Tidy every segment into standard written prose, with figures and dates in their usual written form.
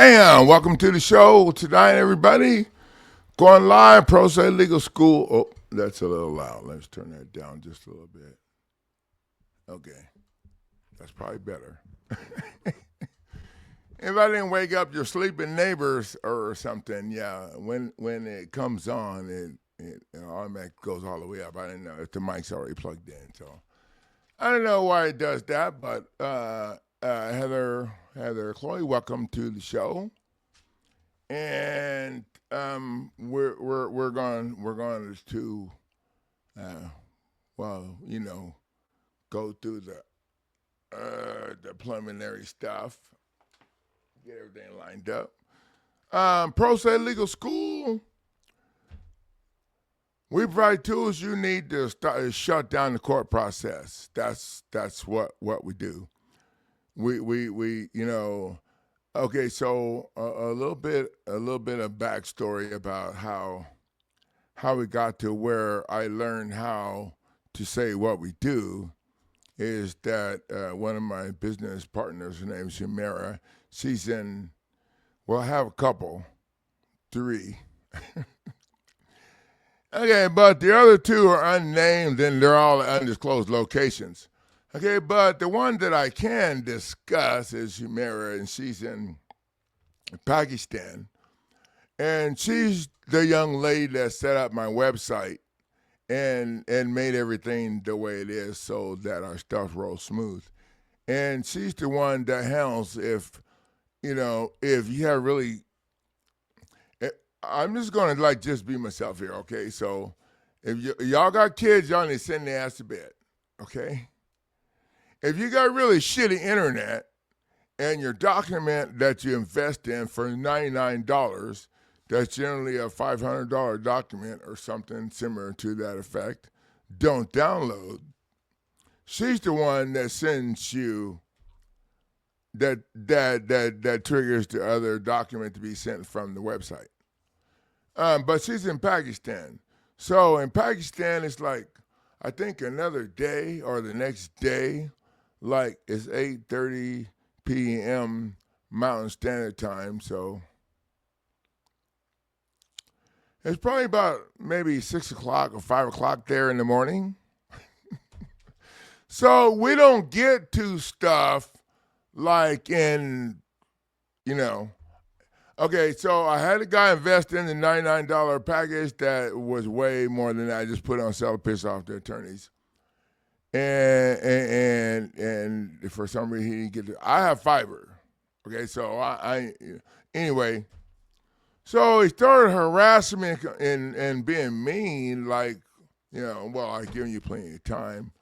Bam! Welcome to the show tonight, everybody. Going live, Pro Se Legal School. Oh, that's a little loud. Let's turn that down just a little bit. Okay, that's probably better. If I didn't wake up your sleeping neighbors or something, yeah, when it comes on, it automatically goes all the way up. I didn't know if the mic's already plugged in, so I don't know why it does that, but Heather, Chloe, welcome to the show, and we're going to well, go through the preliminary stuff, get everything lined up. Pro Se Legal School. We provide tools you need to shut down the court process. That's what we do. We okay. So a little bit of backstory about how we got to where I learned how to say what we do is that one of my business partners, her name is Humera. She's in. Well, I have a couple, 3. Okay, but the other 2 are unnamed and they're all undisclosed locations. Okay, but the one that I can discuss is Humera, and she's in Pakistan. And she's the young lady that set up my website and made everything the way it is so that our stuff rolls smooth. And she's the one that handles if you have really, I'm just going to just be myself here, okay? So if y'all got kids, y'all need to send their ass to bed, okay? If you got really shitty internet and your document that you invest in for $99, that's generally a $500 document or something similar to that effect, don't download. She's the one that sends you that triggers the other document to be sent from the website. But she's in Pakistan. So in Pakistan, it's like, I think another day or the next day, like it's 8:30 p.m. Mountain Standard Time. So it's probably about maybe 6 o'clock or 5 o'clock there in the morning. So we don't get to stuff like in, okay, so I had a guy invest in the $99 package that was way more than that. I just put on sale to piss off the attorneys. And for some reason he didn't get it. I have fiber. Okay, so anyway, so he started harassing me and being mean, like, well, I've given you plenty of time.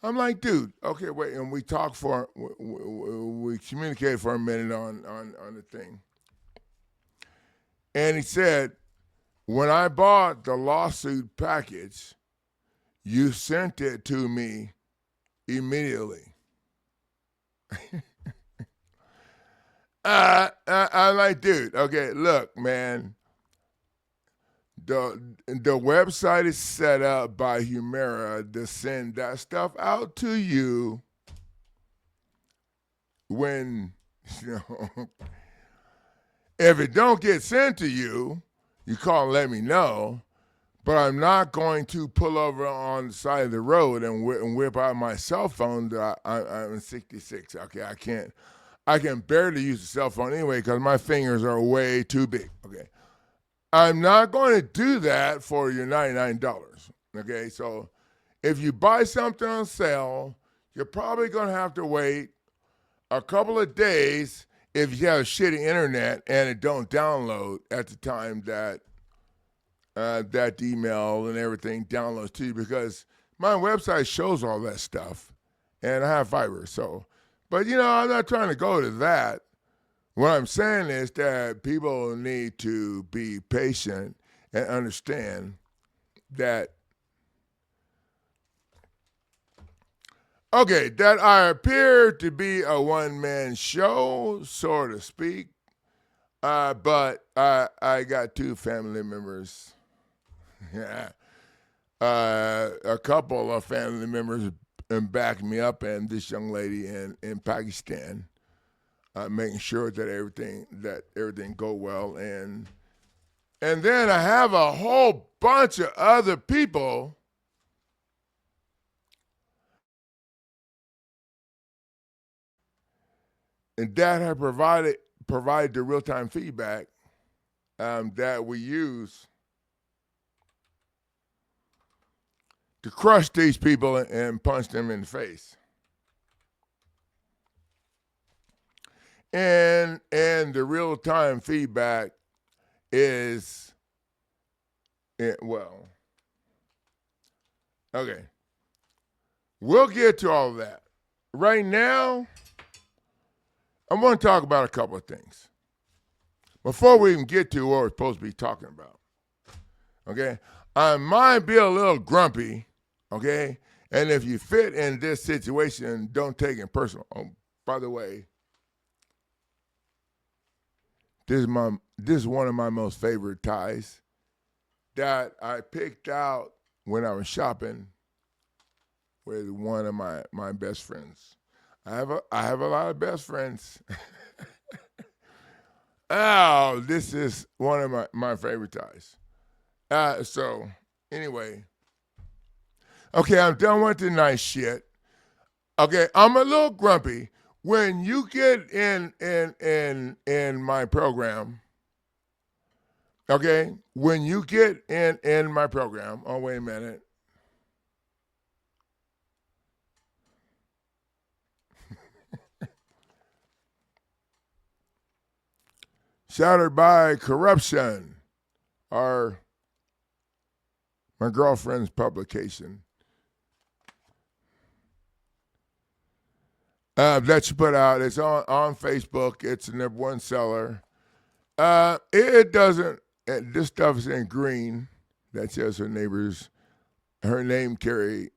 I'm like, dude, okay, wait, and we talked we communicated for a minute on the thing. And he said, when I bought the lawsuit package, you sent it to me immediately. I'm like, dude, okay, look, man. The website is set up by Humera to send that stuff out to you when, if it don't get sent to you, you call and let me know. But I'm not going to pull over on the side of the road and whip out my cell phone. I'm 66. Okay, I can barely use the cell phone anyway because my fingers are way too big. Okay. I'm not going to do that for your $99. Okay, so if you buy something on sale, you're probably going to have to wait a couple of days if you have shitty internet and it don't download at the time that that email and everything downloads to you, because my website shows all that stuff and I have fiber. So, but I'm not trying to go to that. What I'm saying is that people need to be patient and understand that, okay, that I appear to be a one-man show, so to speak, but I got 2 family members. Yeah. A couple of family members back me up, and this young lady in Pakistan. making sure that everything go well, and then I have a whole bunch of other people that have provided the real time feedback that we use to crush these people and punch them in the face. And the real time feedback is well, okay. We'll get to all of that. Right now, I want to talk about a couple of things before we even get to what we're supposed to be talking about. Okay? I might be a little grumpy, okay? And if you fit in this situation, don't take it personal. Oh, by the way, this is one of my most favorite ties that I picked out when I was shopping with one of my best friends. I have a lot of best friends. Oh, this is one of my favorite ties. So anyway, okay, I'm done with the nice shit. Okay, I'm a little grumpy. When you get in my program, okay, when you get in my program, oh wait a minute. Shattered by Corruption, my girlfriend's publication that she put out. It's on Facebook. It's the number one seller. It doesn't. This stuff is in green. That says her name, Carrie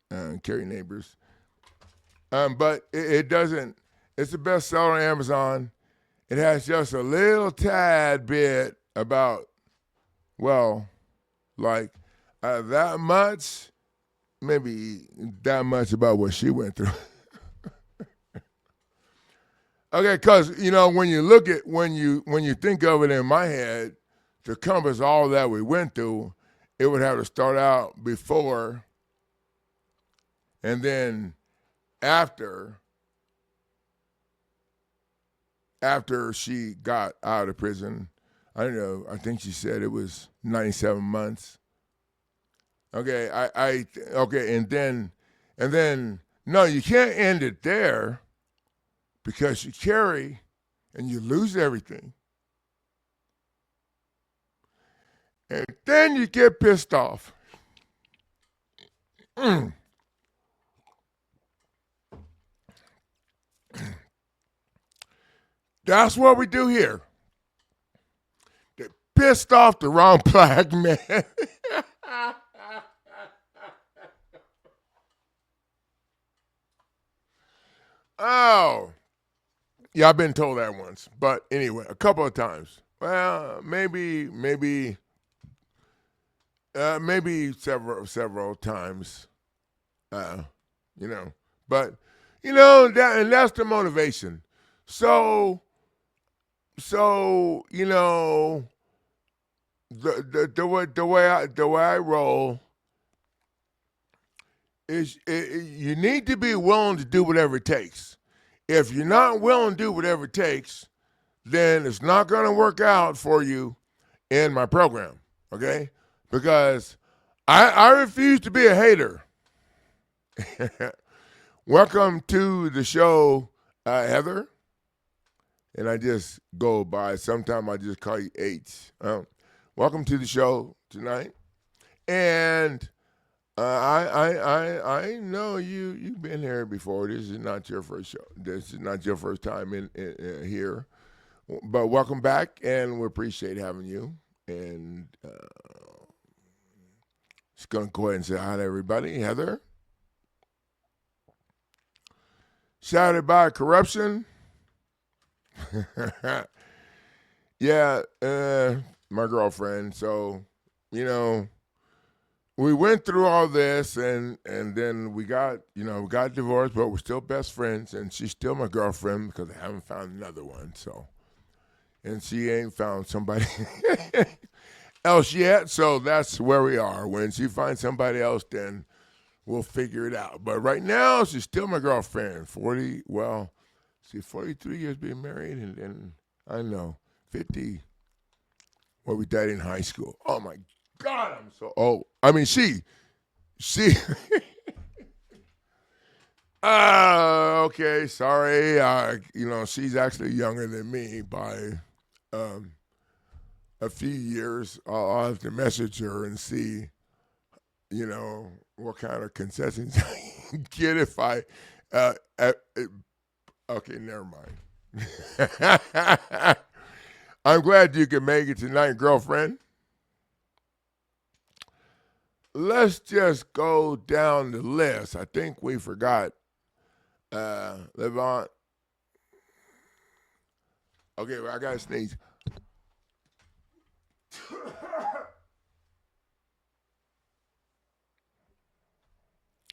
Neighbors. But it doesn't. It's the best seller on Amazon. It has just a little tad bit about, well, like that much, maybe that much about what she went through. Okay, because when you think of it in my head, to compass all that we went through, it would have to start out before, and then after she got out of prison. I don't know. I think she said it was 97 months. Okay, okay, and then no, you can't end it there because you carry and you lose everything. And then you get pissed off. That's what we do here. They pissed off the wrong black man. Oh. Yeah, I've been told that once. But anyway, a couple of times. Well, maybe several times. But that's the motivation. So the way I roll is you need to be willing to do whatever it takes. If you're not willing to do whatever it takes, then it's not going to work out for you in my program, okay? Because I refuse to be a hater. Welcome to the show, Heather. And I just go by. Sometimes I just call you H. Welcome to the show tonight. And I know you've been here before. This is not your first show. This is not your first time in here. But welcome back, and we appreciate having you. And just going to go ahead and say hi to everybody. Heather. Shattered by Corruption. Yeah, my girlfriend. So, we went through all this, and then we got divorced, but we're still best friends, and she's still my girlfriend because I haven't found another one. So, and she ain't found somebody else yet. So that's where we are. When she finds somebody else, then we'll figure it out. But right now, she's still my girlfriend. 43 years being married, and I know 50. Well, we died in high school. Oh my God, I'm so old. I mean, she. Okay, sorry. She's actually younger than me by a few years. I'll have to message her and see, what kind of concessions I can get if I. Okay, never mind. I'm glad you can make it tonight, girlfriend. Let's just go down the list. I think we forgot Levant. Okay, well, I got to sneeze.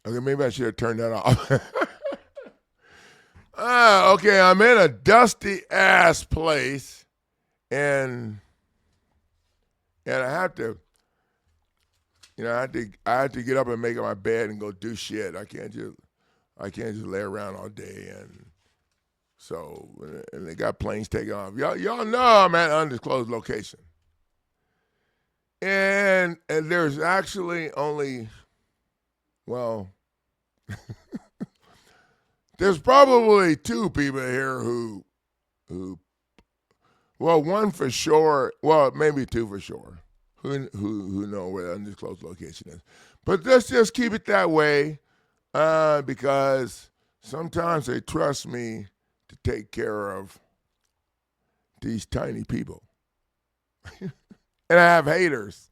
Okay, maybe I should have turned that off. Okay, I'm in a dusty ass place, and I have to, I have to get up and make my bed and go do shit. I can't just lay around all day, and they got planes taking off. Y'all know I'm at an undisclosed location, and there's actually only, well. There's probably two people here who, well, one for sure, well, maybe two for sure, who know where the undisclosed location is. But let's just keep it that way, because sometimes they trust me to take care of these tiny people, and I have haters.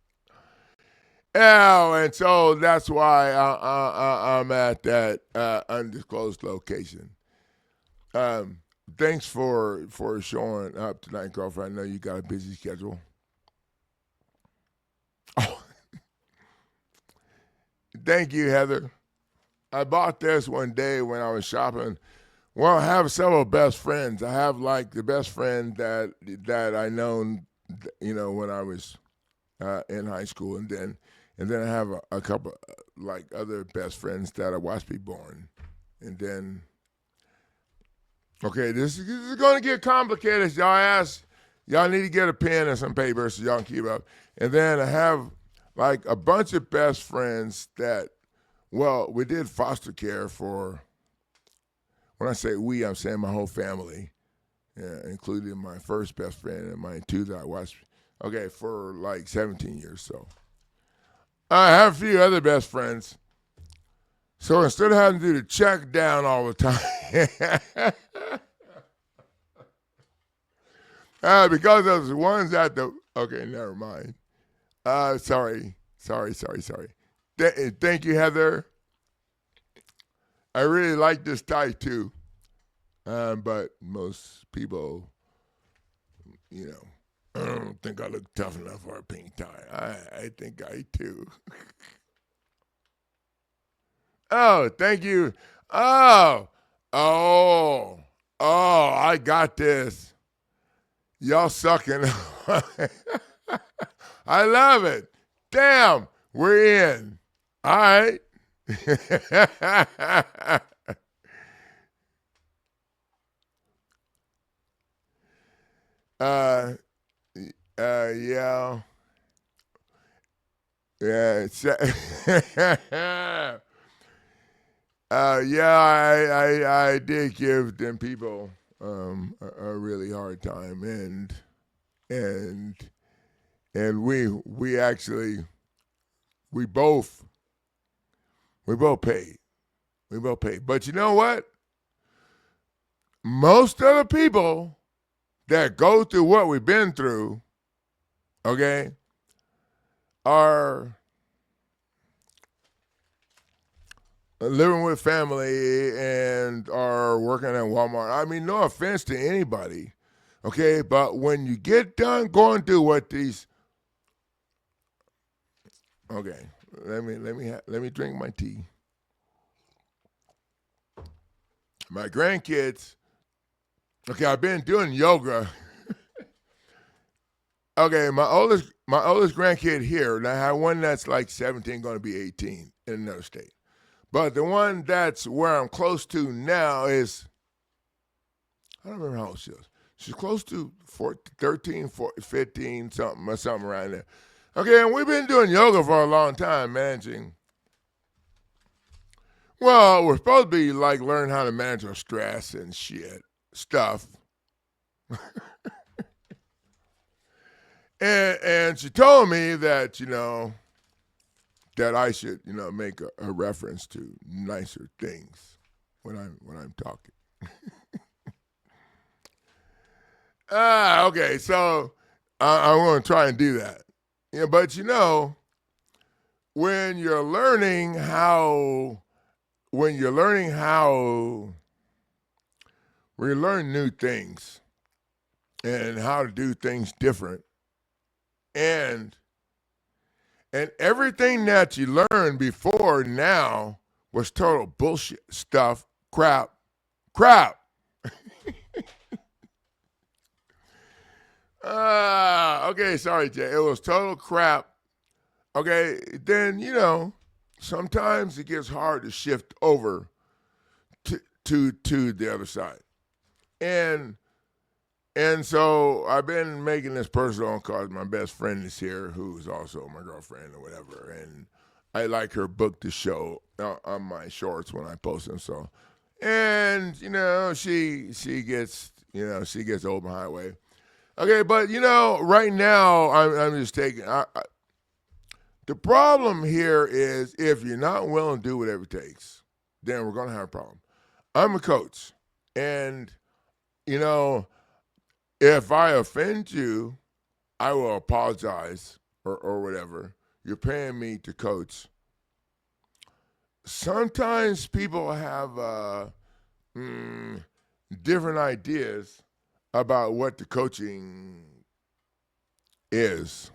And so that's why I'm at that undisclosed location. Thanks for showing up tonight, girlfriend. I know you got a busy schedule. Oh. Thank you, Heather. I bought this one day when I was shopping. Well, I have several best friends. I have like the best friend that I known, when I was in high school, and then I have a couple like other best friends that I watched be born. And then, okay, this is going to get complicated. Y'all need to get a pen and some paper so y'all can keep up. And then I have like a bunch of best friends that, well, we did foster care for, when I say we, I'm saying my whole family, including my first best friend and my two that I watched, for like 17 years. So I have a few other best friends. So instead of having to do the check down all the time, because those ones at the, okay, never mind. Sorry. Thank you, Heather. I really like this tie too. But most people, I don't think I look tough enough for a pink tie. I think I do. Oh, thank you. Oh, I got this. Y'all sucking. I love it. Damn, we're in. All right. Yeah. Yeah. I did give them people a really hard time, and we actually we both paid. We both paid. But you know what? Most of the people that go through what we've been through, okay, are living with family and are working at Walmart. I mean, no offense to anybody, okay, but when you get done going through what these, okay, Let me drink my tea. My grandkids. Okay, I've been doing yoga. Okay, my oldest grandkid here, and I have one that's like 17, going to be 18 in another state. But the one that's where I'm close to now is, I don't remember how old she is. She's close to 14, 13, 14, 15, something around there. Okay, and we've been doing yoga for a long time, managing. Well, we're supposed to be like learn how to manage our stress and shit stuff. And she told me that that I should make a reference to nicer things when I'm talking. Okay, so I'm going to try and do that. Yeah, but when you're learning how when you learn new things and how to do things different, and everything that you learned before now was total bullshit stuff, crap. Okay, sorry, Jay. It was total crap. Okay, then sometimes it gets hard to shift over to the other side, and so I've been making this personal because my best friend is here, who is also my girlfriend or whatever, and I like her book to show on my shorts when I post them. So, and she gets old the highway. Okay, but right now I'm just taking. The problem here is if you're not willing to do whatever it takes, then we're gonna have a problem. I'm a coach, and if I offend you, I will apologize or whatever. You're paying me to coach. Sometimes people have different ideas about what the coaching is.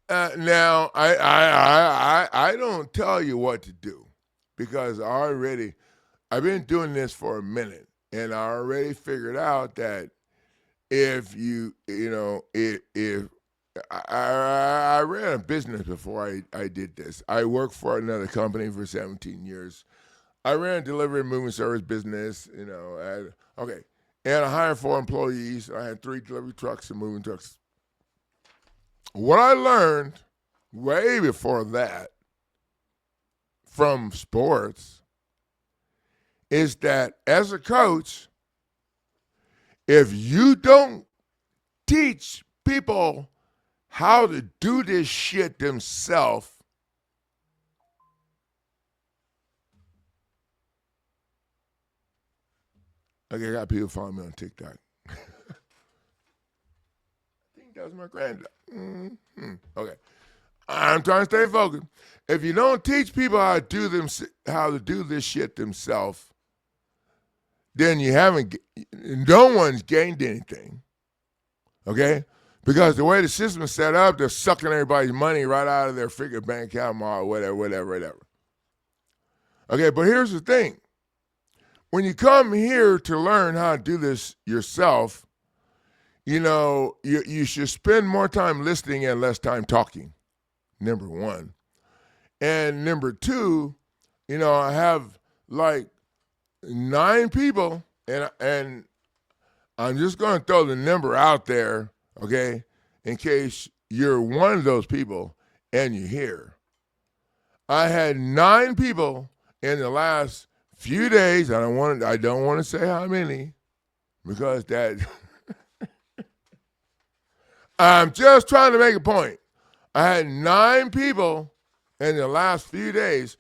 Now, I don't tell you what to do because I've been doing this for a minute, and I already figured out that if I ran a business before I did this. I worked for another company for 17 years. I ran a delivery and moving service business, and I hired 4 employees. I had 3 delivery trucks and moving trucks. What I learned way before that from sports is that as a coach, if you don't teach people how to do this shit themselves, okay, I got people following me on TikTok. I think that was my granddad. Okay, I'm trying to stay focused. If you don't teach people how to do this shit themselves, then no one's gained anything. Okay, because the way the system is set up, they're sucking everybody's money right out of their freaking bank account or whatever. Okay, but here's the thing. When you come here to learn how to do this yourself, you should spend more time listening and less time talking, number one. And number two, I have like 9 people, and I'm just going to throw the number out there, okay, in case you're one of those people and you're here. I had 9 people in the last few days. I don't want to say how many because that. I'm just trying to make a point. I had 9 people in the last few days.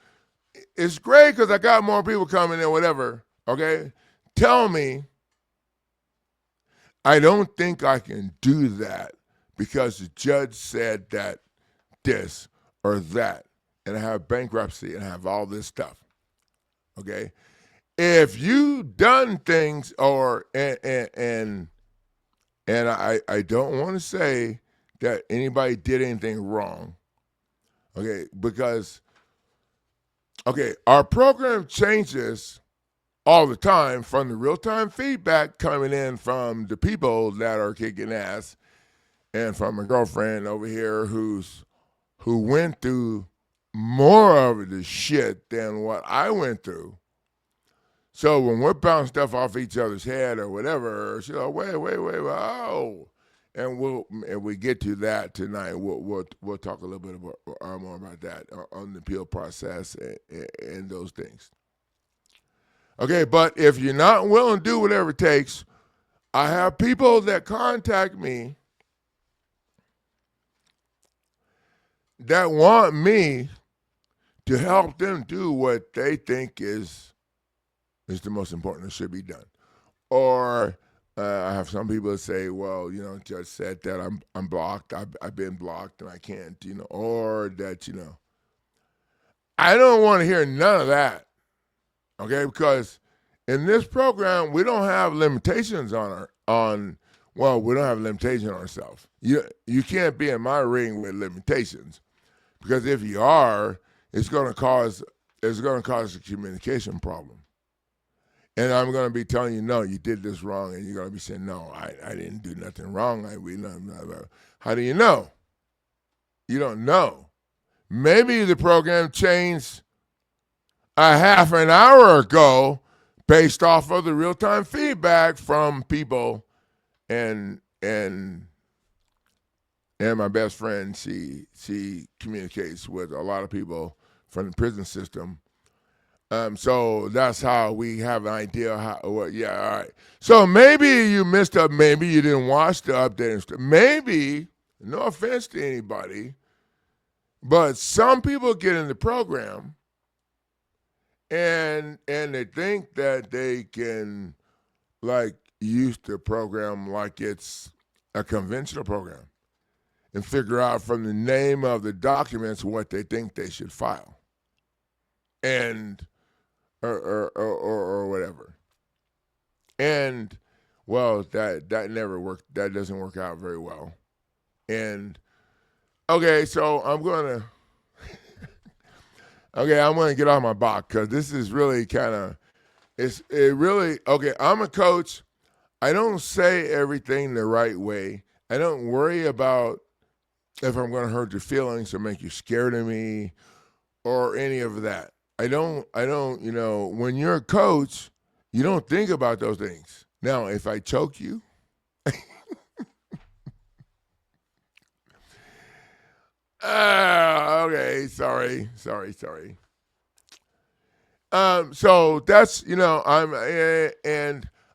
It's great because I got more people coming in, whatever. Okay, tell me. I don't think I can do that because the judge said that this or that, and I have bankruptcy and I have all this stuff. Okay, if you done things and I don't want to say that anybody did anything wrong. Okay, because our program changes all the time from the real-time feedback coming in from the people that are kicking ass, and from my girlfriend over here who went through more of the shit than what I went through. So when we're bouncing stuff off each other's head or whatever, she's like, wait, oh. And we get to that tonight. We'll talk a little bit more about that on the appeal process and those things. Okay, but if you're not willing to do whatever it takes, I have people that contact me that want me to help them do what they think is the most important that should be done. Or I have some people that say, well, judge said that I'm blocked. I've been blocked and I can't, or that, I don't want to hear none of that. Okay, because in this program, we don't have limitations we don't have limitations on ourselves. You can't be in my ring with limitations, because if you are, it's going to cause a communication problem. And I'm going to be telling you, no, you did this wrong, and you're going to be saying, no, I didn't do nothing wrong. How do you know? You don't know. Maybe the program changed a half an hour ago based off of the real-time feedback from people, and my best friend, she communicates with a lot of people from the prison system. So that's how we have an idea all right. So maybe you missed up, maybe you didn't watch the update. Maybe, no offense to anybody, but some people get in the program and they think that they can use the program like it's a conventional program and figure out from the name of the documents what they think they should file. And or whatever. And that never worked. That doesn't work out very well. And so I'm gonna get off my box, because this is really I'm a coach. I don't say everything the right way. I don't worry about if I'm going to hurt your feelings or make you scared of me or any of that. I don't, when you're a coach, you don't think about those things. Now, if I choke you, okay, sorry. So that's, and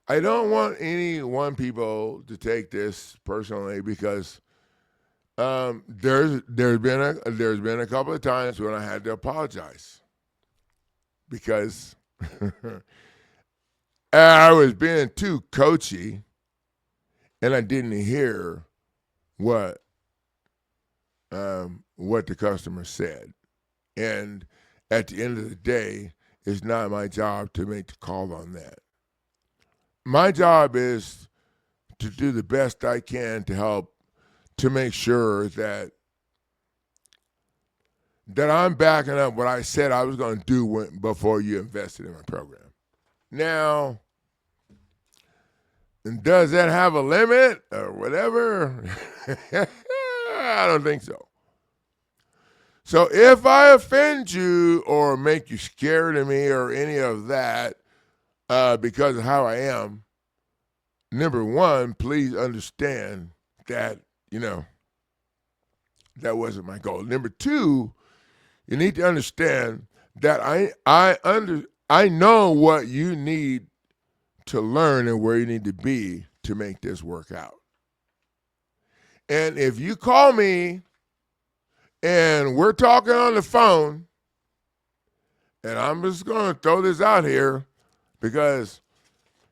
I don't want people to take this personally, because there's been a couple of times when I had to apologize, because I was being too coachy and I didn't hear what the customer said. And at the end of the day, it's not my job to make the call on that. My job is to do the best I can to help to make sure that I'm backing up what I said I was going to do before you invested in my program. Now, does that have a limit or whatever? I don't think so. So if I offend you or make you scared of me or any of that because of how I am, number one, please understand that, that wasn't my goal. Number two, you need to understand that I know what you need to learn and where you need to be to make this work out. And if you call me and we're talking on the phone, and I'm just going to throw this out here because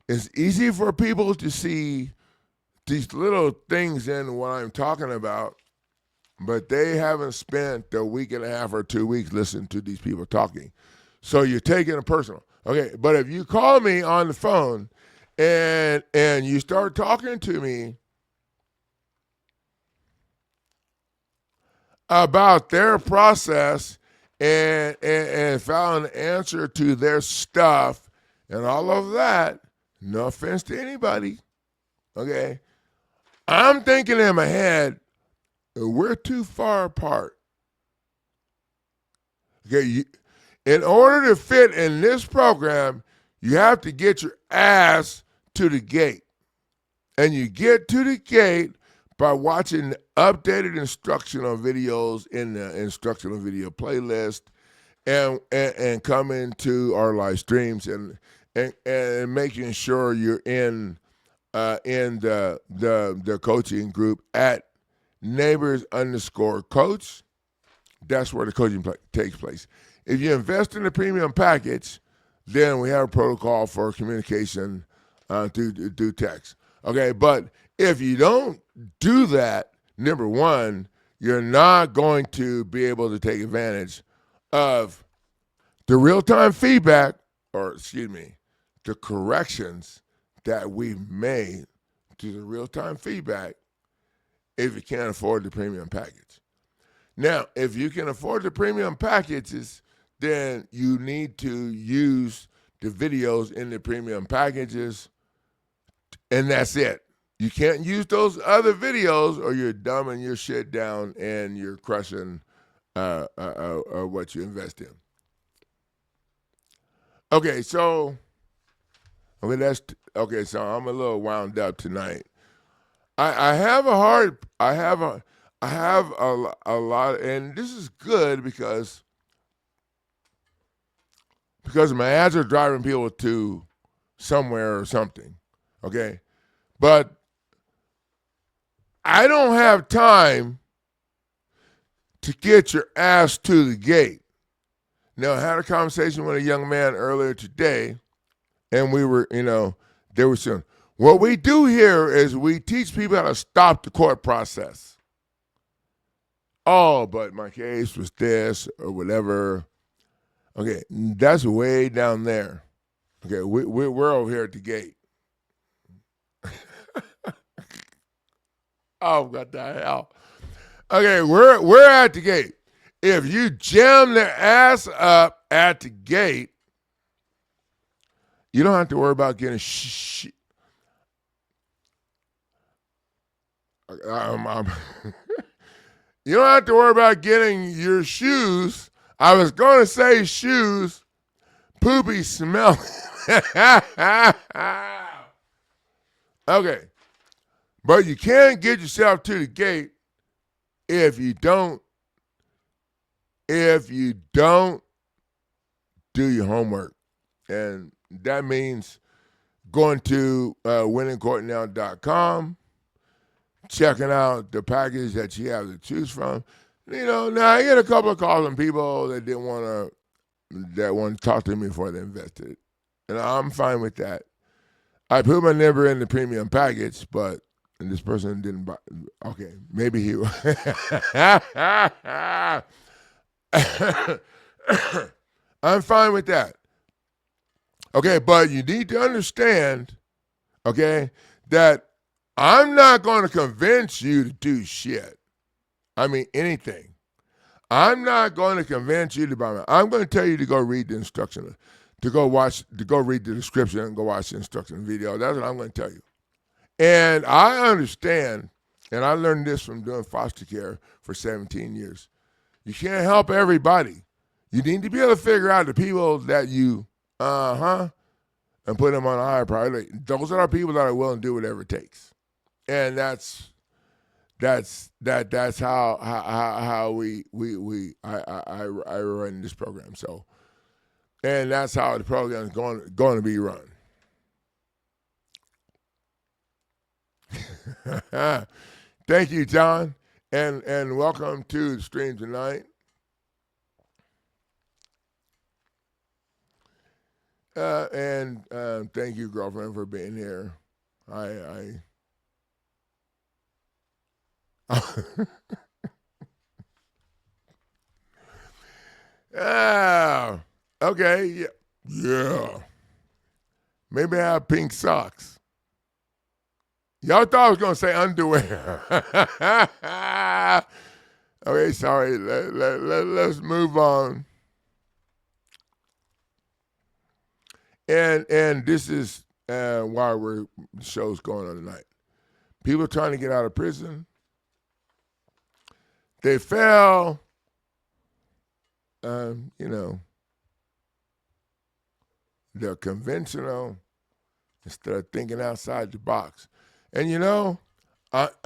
it's easy for people to see these little things in what I'm talking about, but they haven't spent a week and a half or 2 weeks listening to these people talking. So you're taking it personal. Okay, but if you call me on the phone and you start talking to me about their process and found an answer to their stuff and all of that. No offense to anybody, okay? I'm thinking in my head, we're too far apart. Okay, in order to fit in this program, you have to get your ass to the gate. And you get to the gate by watching updated instructional videos in the instructional video playlist and coming to our live streams and making sure you're in the coaching group at neighbors_coach. That's where the coaching takes place. If you invest in the premium package, then we have a protocol for communication through text. Okay, but if you don't do that, number one, you're not going to be able to take advantage of the real-time feedback, the corrections that we've made to the real-time feedback if you can't afford the premium package. Now, if you can afford the premium packages, then you need to use the videos in the premium packages, and that's it. You can't use those other videos or you're dumbing your shit down and you're crushing what you invest in. Okay, so I'm a little wound up tonight. I have a lot, and this is good because my ads are driving people to somewhere or something, okay? But I don't have time to get your ass to the gate. Now, I had a conversation with a young man earlier today, and we were, they were saying, what we do here is we teach people how to stop the court process. Oh, but my case was this or whatever. Okay, that's way down there. Okay, we're over here at the gate. Oh, what the hell? Okay, we're at the gate. If you jam their ass up at the gate, you don't have to worry about getting you don't have to worry about getting your shoes. I was going to say shoes, poopy smell. Okay. But you can't get yourself to the gate if you don't do your homework. And that means going to winningcourtnow.com, checking out the package that you have to choose from. Now I get a couple of calls from people that want to talk to me before they invested. And I'm fine with that. I put my number in the premium package, but this person didn't buy. Okay, maybe he. I'm fine with that. Okay, but you need to understand, okay, that I'm not going to convince you to do shit. I mean, anything. I'm not going to convince you to buy it. I'm going to tell you to go read the instruction, to go read the description and go watch the instruction video. That's what I'm going to tell you. And I understand, and I learned this from doing foster care for 17 years. You can't help everybody. You need to be able to figure out the people that you, and put them on a higher priority. Those are the people that are willing to do whatever it takes. And that's how I run this program. So, and that's how the program is going to be run. Thank you, John, and welcome to the stream tonight. And thank you, girlfriend, for being here. Okay, yeah. Maybe I have pink socks. Y'all thought I was going to say underwear. Okay, sorry. Let's move on. And this is why the show's going on tonight. People trying to get out of prison. They fail. You know, they're conventional instead of thinking outside the box. And I'm going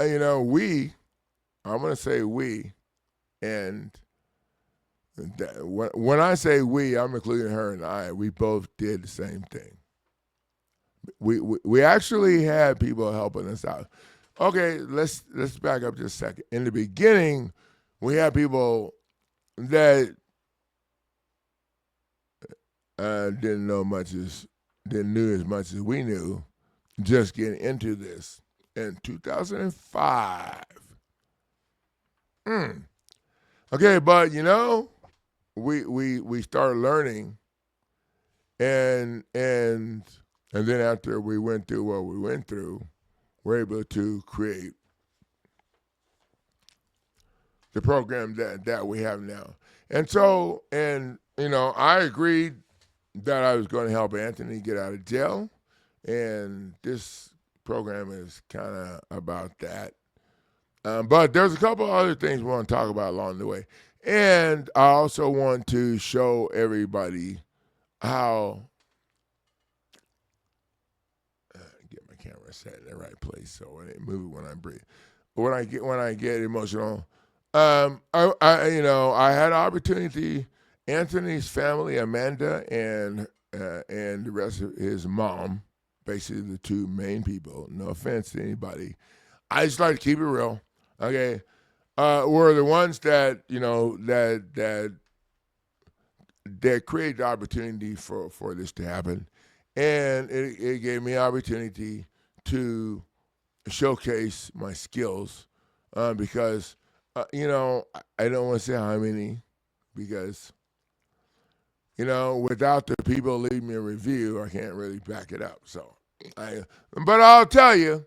to say we, and when I say we, I'm including her and I. We both did the same thing. We actually had people helping us out. Okay, let's back up just a second. In the beginning, we had people that didn't know as much as we knew, just getting into this in 2005. Okay, but we started learning, and then after we went through what we went through, we're able to create the program that we have now. And so, I agreed that I was going to help Anthony get out of jail, and this program is kind of about that. But there's a couple other things we want to talk about along the way. And I also want to show everybody how get my camera set in the right place so when it moves when I breathe. When I get emotional, I had an opportunity. Anthony's family, Amanda, and the rest of his mom, basically the two main people. No offense to anybody, I just like to keep it real. Okay, were the ones that that created the opportunity for this to happen, and it gave me opportunity to showcase my skills because I don't want to say how many because without the people leaving me a review, I can't really back it up. So, but I'll tell you,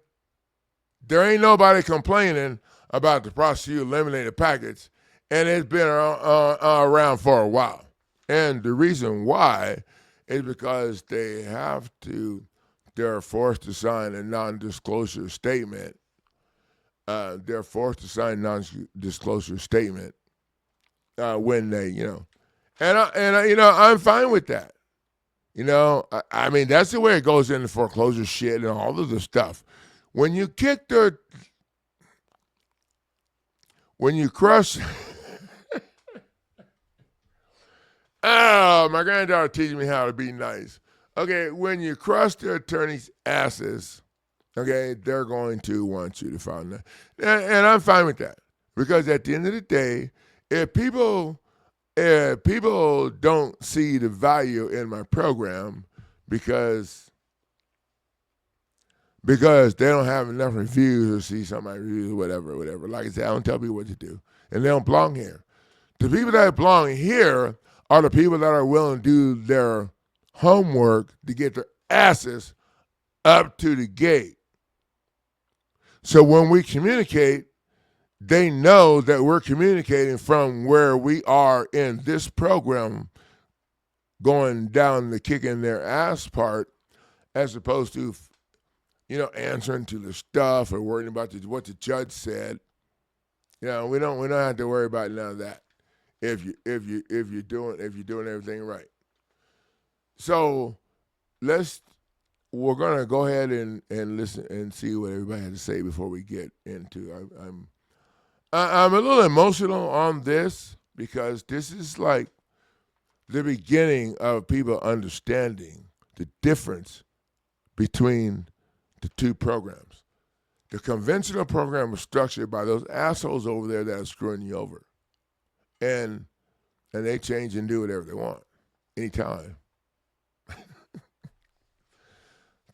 there ain't nobody complaining about the prosecutor eliminated packets, and it's been around for a while. And the reason why is because they're forced to sign a non-disclosure statement. They're forced to sign a non-disclosure statement when they, I'm fine with that. I mean, that's the way it goes in the foreclosure shit and all of the stuff. When you crush, oh, my granddaughter teaching me how to be nice. Okay, when you crush the attorney's asses, okay, they're going to want you to file that. And I'm fine with that. Because at the end of the day, if people don't see the value in my program because they don't have enough reviews or see somebody reviews or whatever. Like I said, I don't tell people what to do. And they don't belong here. The people that belong here are the people that are willing to do their homework to get their asses up to the gate. So when we communicate, they know that we're communicating from where we are in this program going down the kicking their ass part as opposed to answering to the stuff or worrying about what the judge said. We don't have to worry about none of that if you're doing everything right. So we're gonna go ahead and listen and see what everybody has to say before we get into. I'm a little emotional on this because this is like the beginning of people understanding the difference between the two programs. The conventional program was structured by those assholes over there that are screwing you over. And they change and do whatever they want anytime.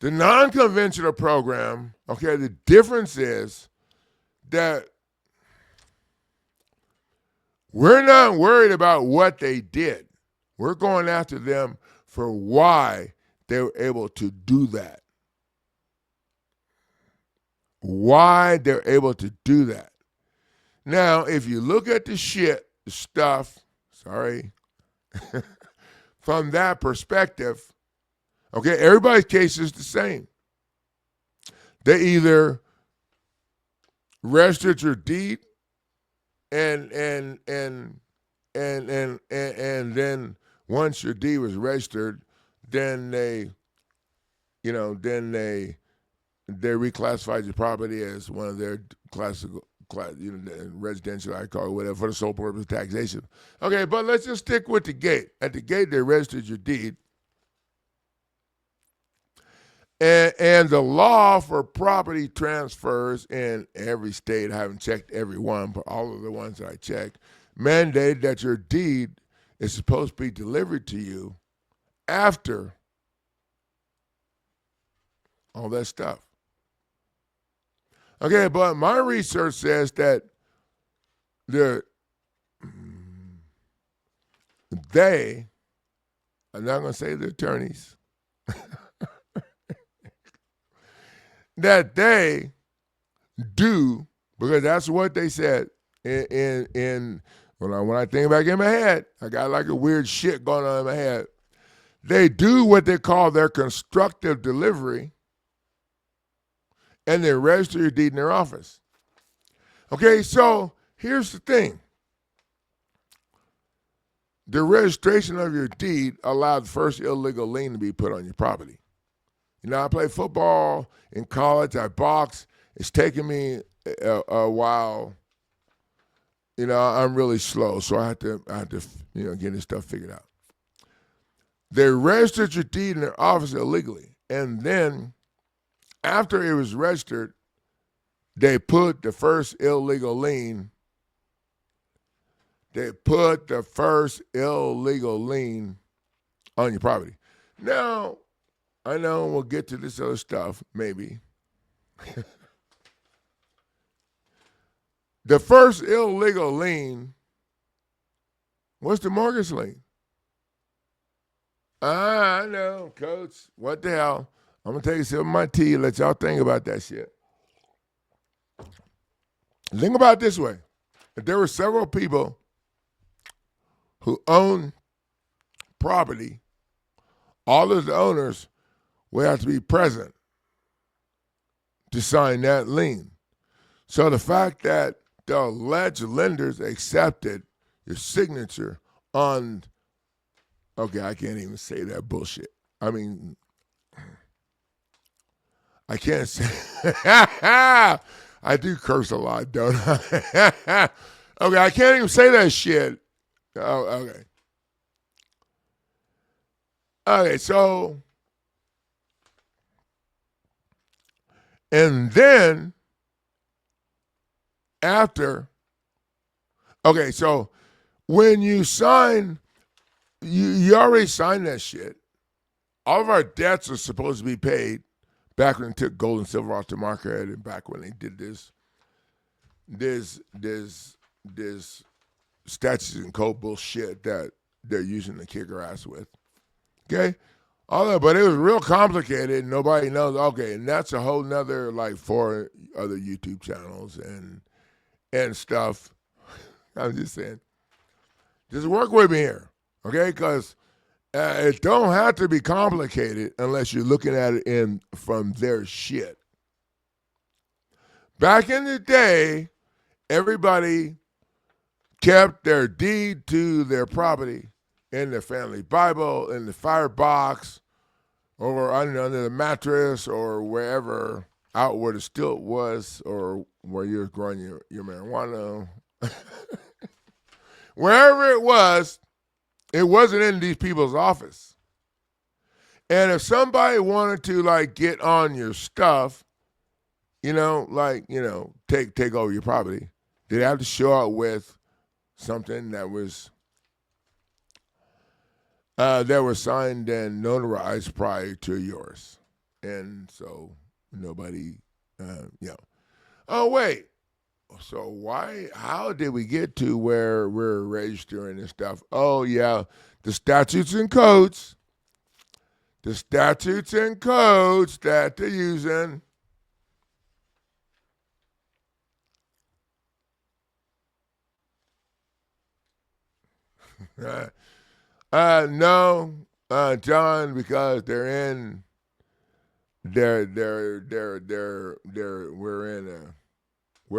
The non-conventional program, okay, the difference is that we're not worried about what they did. We're going after them for why they were able to do that. Why they're able to do that. Now, if you look at the stuff, from that perspective, okay, everybody's case is the same. They either registered your deed and then once your deed was registered, then they reclassified your property as one of their residential, I call it whatever, for the sole purpose of taxation. Okay, but let's just stick with the gate. At the gate, they registered your deed. And the law for property transfers in every state, I haven't checked every one, but all of the ones that I checked, mandate that your deed is supposed to be delivered to you after all that stuff. Okay, but my research says that I'm not going to say the attorneys, that they do, because that's what they said when I think back in my head, I got like a weird shit going on in my head. They do what they call their constructive delivery, and they register your deed in their office. Okay, so here's the thing. The registration of your deed allowed the first illegal lien to be put on your property. You know, I played football in college. I boxed. It's taken me a while. You know, I'm really slow, so I had to get this stuff figured out. They registered your deed in their office illegally, and then after it was registered, they put the first illegal lien. They put the first illegal lien on your property. Now, I know we'll get to this other stuff, maybe. The first illegal lien was the mortgage lien. I know, Coach. What the hell? I'm going to take a sip of my tea and let y'all think about that shit. Think about it this way. If there were several people who own property, all of the owners would have to be present to sign that lien. So the fact that the alleged lenders accepted your signature on, okay, I can't even say that bullshit. I mean, I can't say, I do curse a lot, don't I? Okay, I can't even say that shit. Oh, okay. Okay, so, and then after, okay, so when you sign, you already signed that shit. All of our debts are supposed to be paid back when they took gold and silver off the market, and back when they did this statutes and code bullshit that they're using to kick our ass with. Okay? All that, but it was real complicated. Nobody knows. Okay, and that's a whole nother, like, 4 other YouTube channels and stuff. I'm just saying. Just work with me here, okay? Because it don't have to be complicated unless you're looking at it from their shit. Back in the day, everybody kept their deed to their property in their family Bible, in the firebox, or under the mattress, or wherever, out where the stilt was, or where you're growing your marijuana. Wherever it wasn't in these people's office. And if somebody wanted to, like, get on your stuff, take over your property, they'd have to show up with something that was signed and notarized prior to yours. And so nobody, Oh, wait. So how did we get to where we're registering and stuff? Oh, yeah, the statutes and codes. The statutes and codes that they're using. No, John, because we're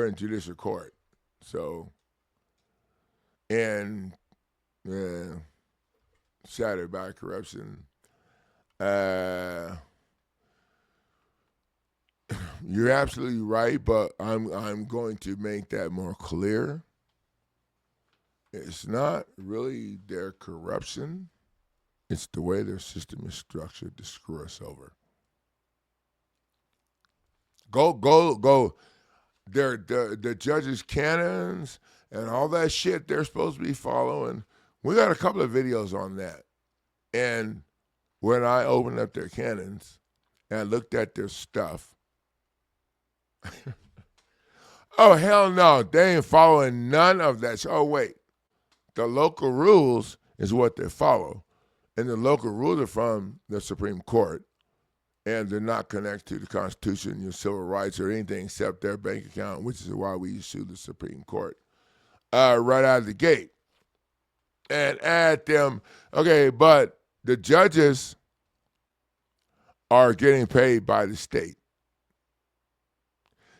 in judicial court. So, and shattered by corruption. Uh, you're absolutely right, but I'm going to make that more clear. It's not really their corruption. It's the way their system is structured to screw us over. Go. The judges' canons and all that shit they're supposed to be following. We got a couple of videos on that. And when I opened up their canons and looked at their stuff, oh, hell no. They ain't following none of that. Oh, wait. The local rules is what they follow. And the local rules are from the Supreme Court. And they're not connected to the Constitution, your civil rights, or anything except their bank account, which is why we sue the Supreme Court right out of the gate. And add them, okay, but the judges are getting paid by the state.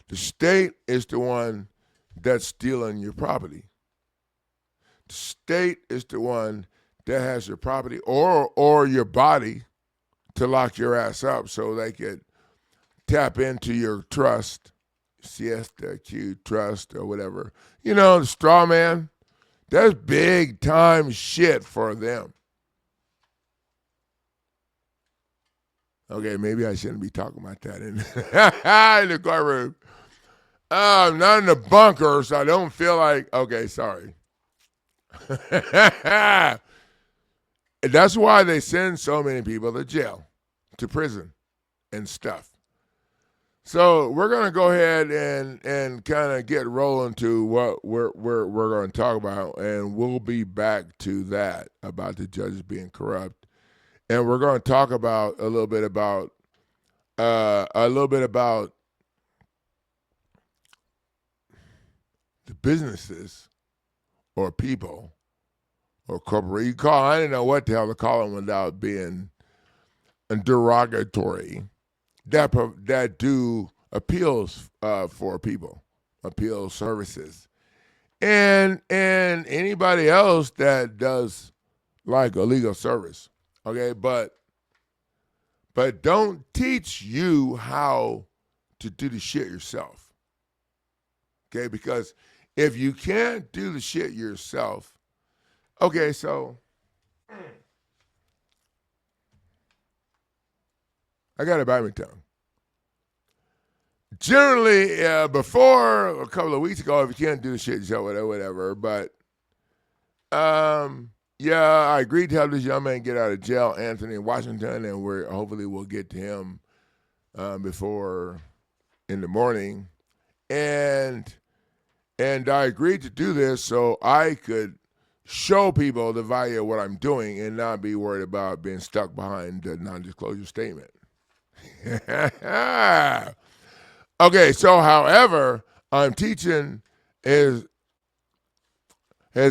The state is the one that's stealing your property. The state is the one that has your property or your body to lock your ass up so they could tap into your trust, siesta, Q, trust, or whatever. You know, the straw man, that's big time shit for them. Okay, maybe I shouldn't be talking about that in the courtroom. I'm not in the bunker, so I don't feel like, okay, sorry. That's why they send so many people to jail, to prison, and stuff. So we're gonna go ahead and kind of get rolling to what we're going to talk about, and we'll be back to that about the judges being corrupt, and we're going to talk about a little bit about the businesses or people or corporate. I didn't know what the hell to call them without being derogatory. That do appeals for people, appeal services, and anybody else that does like a legal service. Okay, but don't teach you how to do the shit yourself. Okay, because if you can't do the shit yourself, okay, so I got to bite my tongue. Generally, before a couple of weeks ago, if you can't do the shit yourself, whatever. But yeah, I agreed to help this young man get out of jail, Anthony Washington, and hopefully we'll get to him before in the morning. And I agreed to do this so I could show people the value of what I'm doing and not be worried about being stuck behind the non-disclosure statement. Okay, so however, I'm teaching his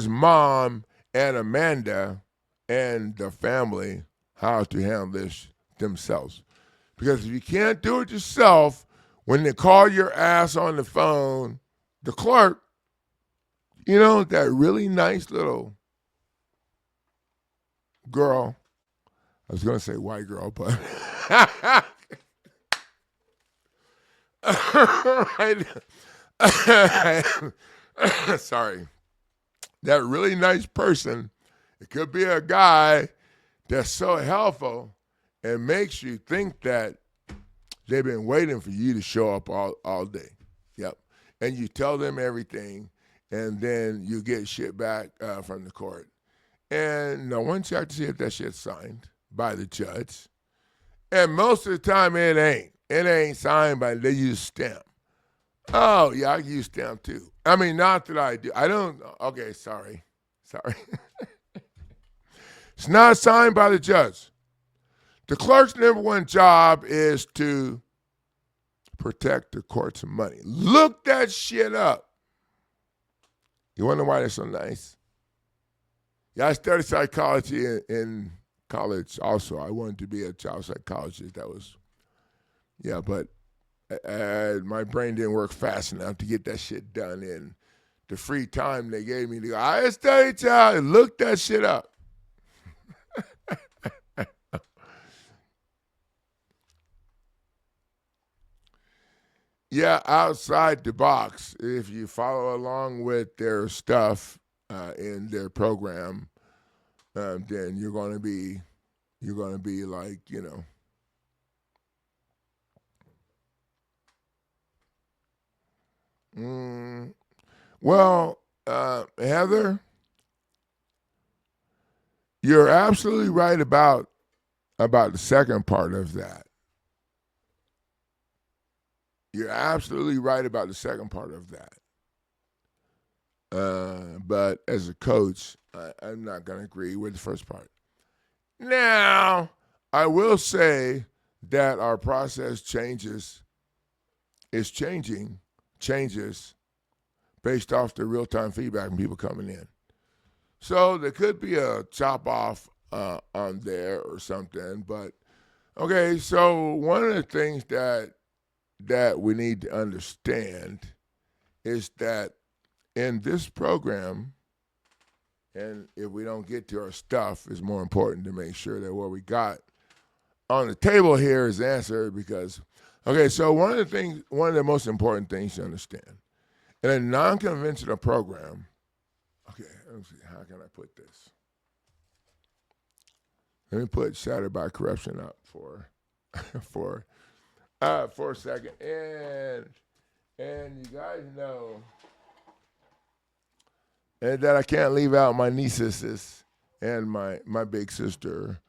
mom and Amanda and the family how to handle this themselves. Because if you can't do it yourself, when they call your ass on the phone, the clerk, you know, that really nice little girl, I was going to say white girl, but sorry. That really nice person, it could be a guy that's so helpful and makes you think that they've been waiting for you to show up all day. Yep. And you tell them everything, and then you get shit back from the court. And no one checked to see if that shit's signed by the judge. And most of the time, it ain't. It ain't signed by, they use stamp. Oh, yeah, I use stamp too. I mean, not that I do. I don't, okay, sorry. It's not signed by the judge. The clerk's number one job is to protect the court's money. Look that shit up. You wonder why they're so nice? Yeah, I studied psychology in college also. I wanted to be a child psychologist. That was, yeah, but my brain didn't work fast enough to get that shit done in the free time they gave me to go. I studied child and looked that shit up. Yeah, outside the box. If you follow along with their stuff in their program, then you're going to be like, well, Heather, you're absolutely right about the second part of that. You're absolutely right about the second part of that. But as a coach, I'm not going to agree with the first part. Now, I will say that our process changes changes based off the real-time feedback from people coming in. So there could be a chop off on there or something. But okay, so one of the things that we need to understand is that in this program, and if we don't get to our stuff, it's more important to make sure that what we got on the table here is answered. Because, okay, so one of the most important things to understand in a non-conventional program. Okay, let me see. How can I put this? Let me put "Shattered by Corruption" up for for a second, and you guys know, and that I can't leave out my nieces and my big sister.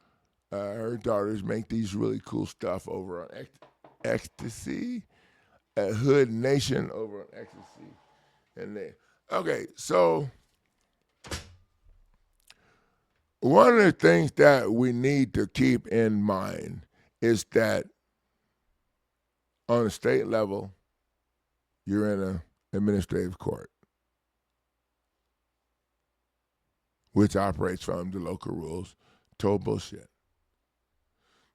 Her daughters make these really cool stuff over on Ecstasy, Hood Nation over on Ecstasy, and okay, so one of the things that we need to keep in mind is that on a state level, you're in an administrative court, which operates from the local rules. Total bullshit.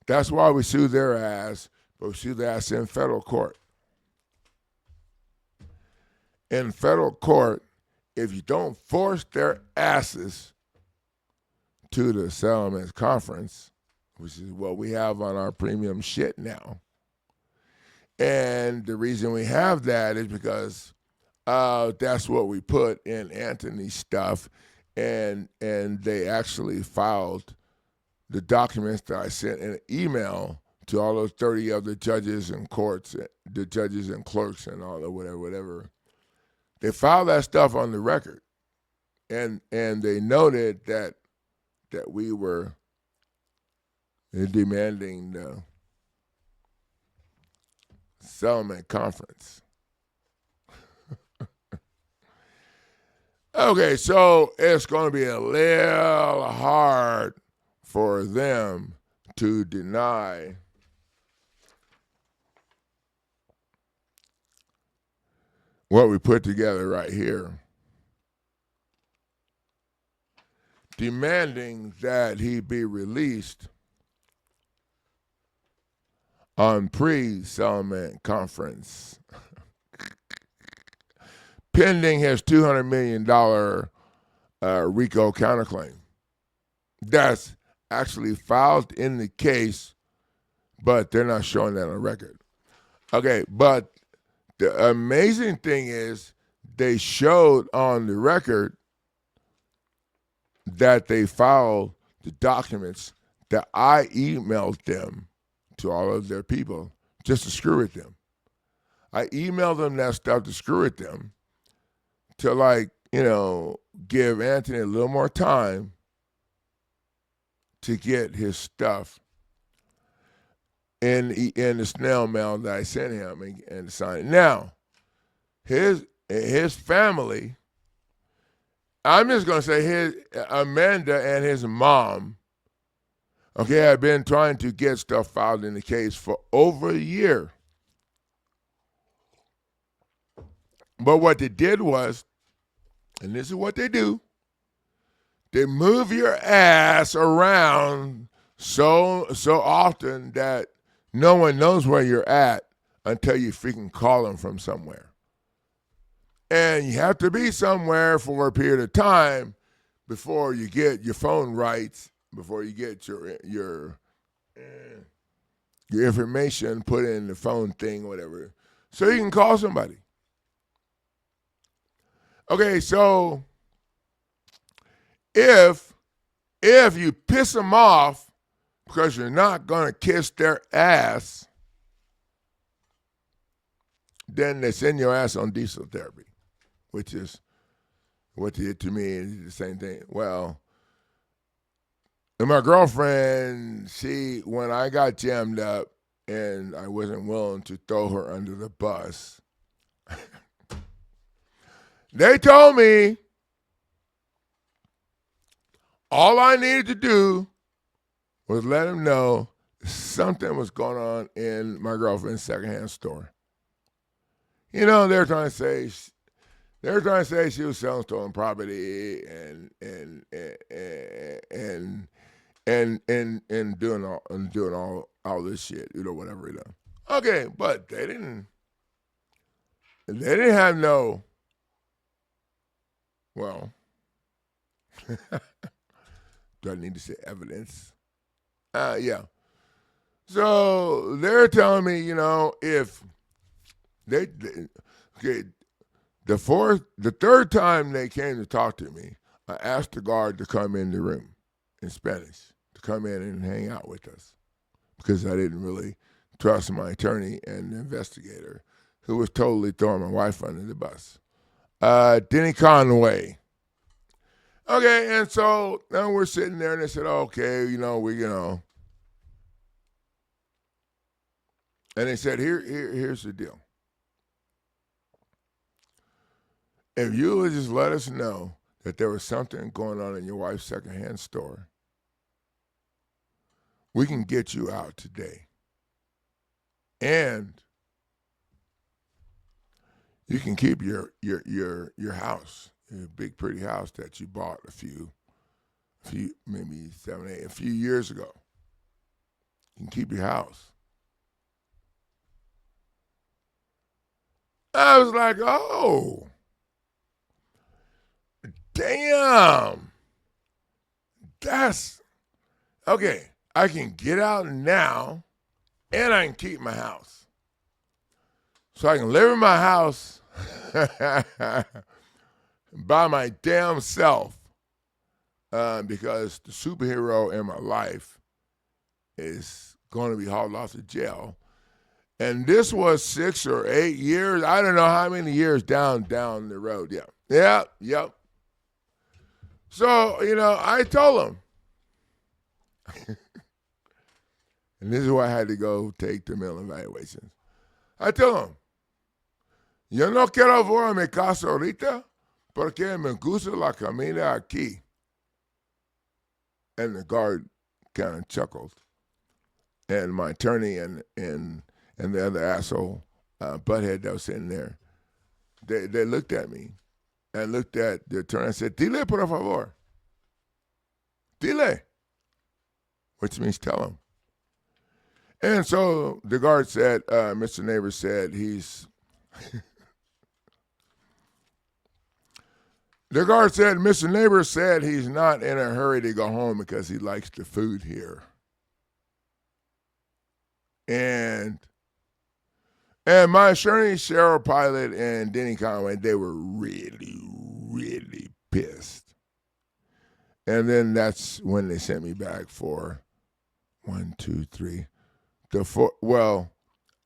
That's why we sue their ass, but we sue their ass in federal court. In federal court, if you don't force their asses to the settlement conference, which is what we have on our premium shit now. And the reason we have that is because that's what we put in Anthony's stuff, and they actually filed the documents that I sent in an email to all those 30 other judges and courts, the judges and clerks and all the whatever. They filed that stuff on the record, and they noted that we were demanding the settlement conference. Okay, so it's going to be a little hard for them to deny what we put together right here, demanding that he be released on pre-settlement conference, pending his $200 million RICO counterclaim. That's actually filed in the case, but they're not showing that on record. Okay, but the amazing thing is they showed on the record that they filed the documents that I emailed them to all of their people just to screw with them. I emailed them that stuff to screw with them to give Anthony a little more time to get his stuff in the snail mail that I sent him and sign it. Now, his family, I'm just going to say Amanda and his mom, okay, have been trying to get stuff filed in the case for over a year. But what they did was, and this is what they do, they move your ass around so often that no one knows where you're at until you freaking call them from somewhere. And you have to be somewhere for a period of time before you get your phone rights, before you get your information put in the phone thing, whatever, so you can call somebody. Okay, so if you piss them off because you're not going to kiss their ass, then they send your ass on diesel therapy, which is what they did to me is the same thing. Well, and my girlfriend, when I got jammed up and I wasn't willing to throw her under the bus, they told me all I needed to do was let them know something was going on in my girlfriend's secondhand store. You know, they're trying to say she was selling stolen property and doing all this shit, you know, whatever, you know. Okay, but they didn't have no, well, do I need to say evidence? Yeah. So they're telling me, you know, if okay, the third time they came to talk to me, I asked the guard to come in the room in Spanish, to come in and hang out with us, because I didn't really trust my attorney and the investigator, who was totally throwing my wife under the bus. Denny Conway. Okay, and so now we're sitting there, and they said, okay, and they said, here's the deal. If you would just let us know that there was something going on in your wife's secondhand store, we can get you out today. And you can keep your house, your big pretty house that you bought a few maybe 7, 8, a few years ago. You can keep your house. I was like, oh, damn. That's okay. I can get out now and I can keep my house. So I can live in my house by my damn self, because the superhero in my life is going to be hauled off to jail. And this was 6 or 8 years. I don't know how many years down the road. Yeah. Yep. So, I told him. And this is why I had to go take the mental evaluations. I told him, yo no quiero ver mi casa ahorita porque me gusta la comida aquí. And the guard kind of chuckled. And my attorney and the other asshole butthead that was sitting there, they looked at me and looked at the attorney and said, dile por favor. Dile. Which means tell him. And so the guard said, Mr. Neighbor said the guard said, Mr. Neighbor said he's not in a hurry to go home because he likes the food here. And my attorney, Cheryl Pilot, and Denny Conway, they were really, really pissed. And then that's when they sent me back for 1, 2, 3. Well,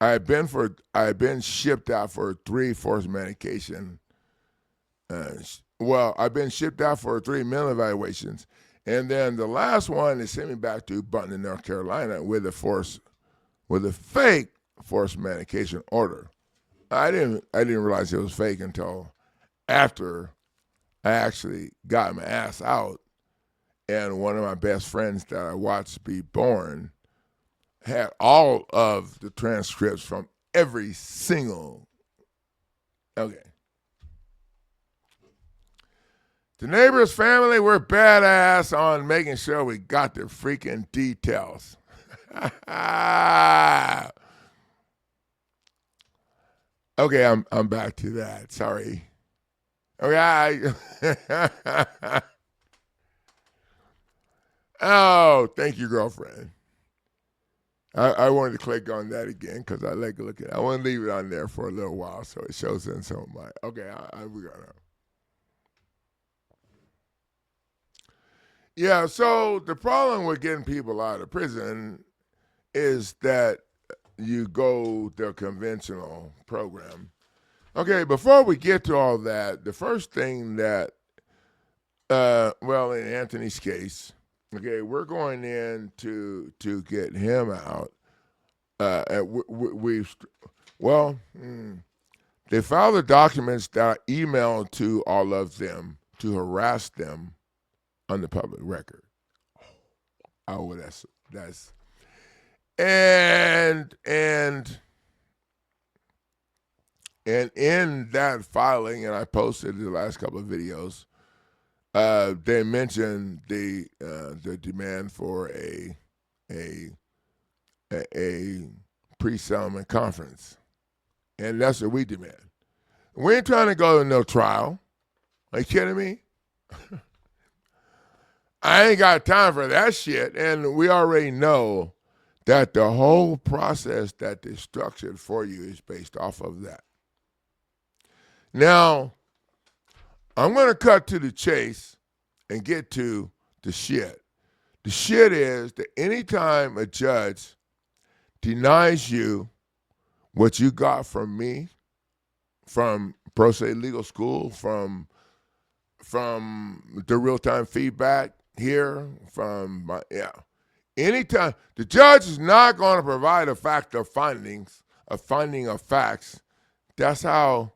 I've been shipped out for 3 forced medication. I've been shipped out for 3 mental evaluations, and then the last one they sent me back to Button, North Carolina, with a fake forced medication order. I didn't realize it was fake until after I actually got my ass out, and one of my best friends that I watched be born had all of the transcripts from every single. Okay. The neighbor's family, we're badass on making sure we got the freaking details. Okay, I'm back to that. Sorry. Okay. Oh, thank you, girlfriend. I wanted to click on that again because I like looking. I want to leave it on there for a little while so it shows in some of my. Okay, we got it. Yeah, so the problem with getting people out of prison is that you go the conventional program. Okay, before we get to all that, the first thing that, well, in Anthony's case, okay, we're going in to get him out. They filed the documents that I emailed to all of them to harass them on the public record. Oh, that's and in that filing, and I posted the last couple of videos. They mentioned the demand for a pre-settlement conference, and that's what we demand. We ain't trying to go to no trial. Are you kidding me? I ain't got time for that shit, and we already know that the whole process that they structured for you is based off of that. Now, I'm going to cut to the chase and get to the shit. The shit is that anytime a judge denies you what you got from me, from Pro Se Legal School, from the real-time feedback here, anytime the judge is not going to provide a finding of facts. That's how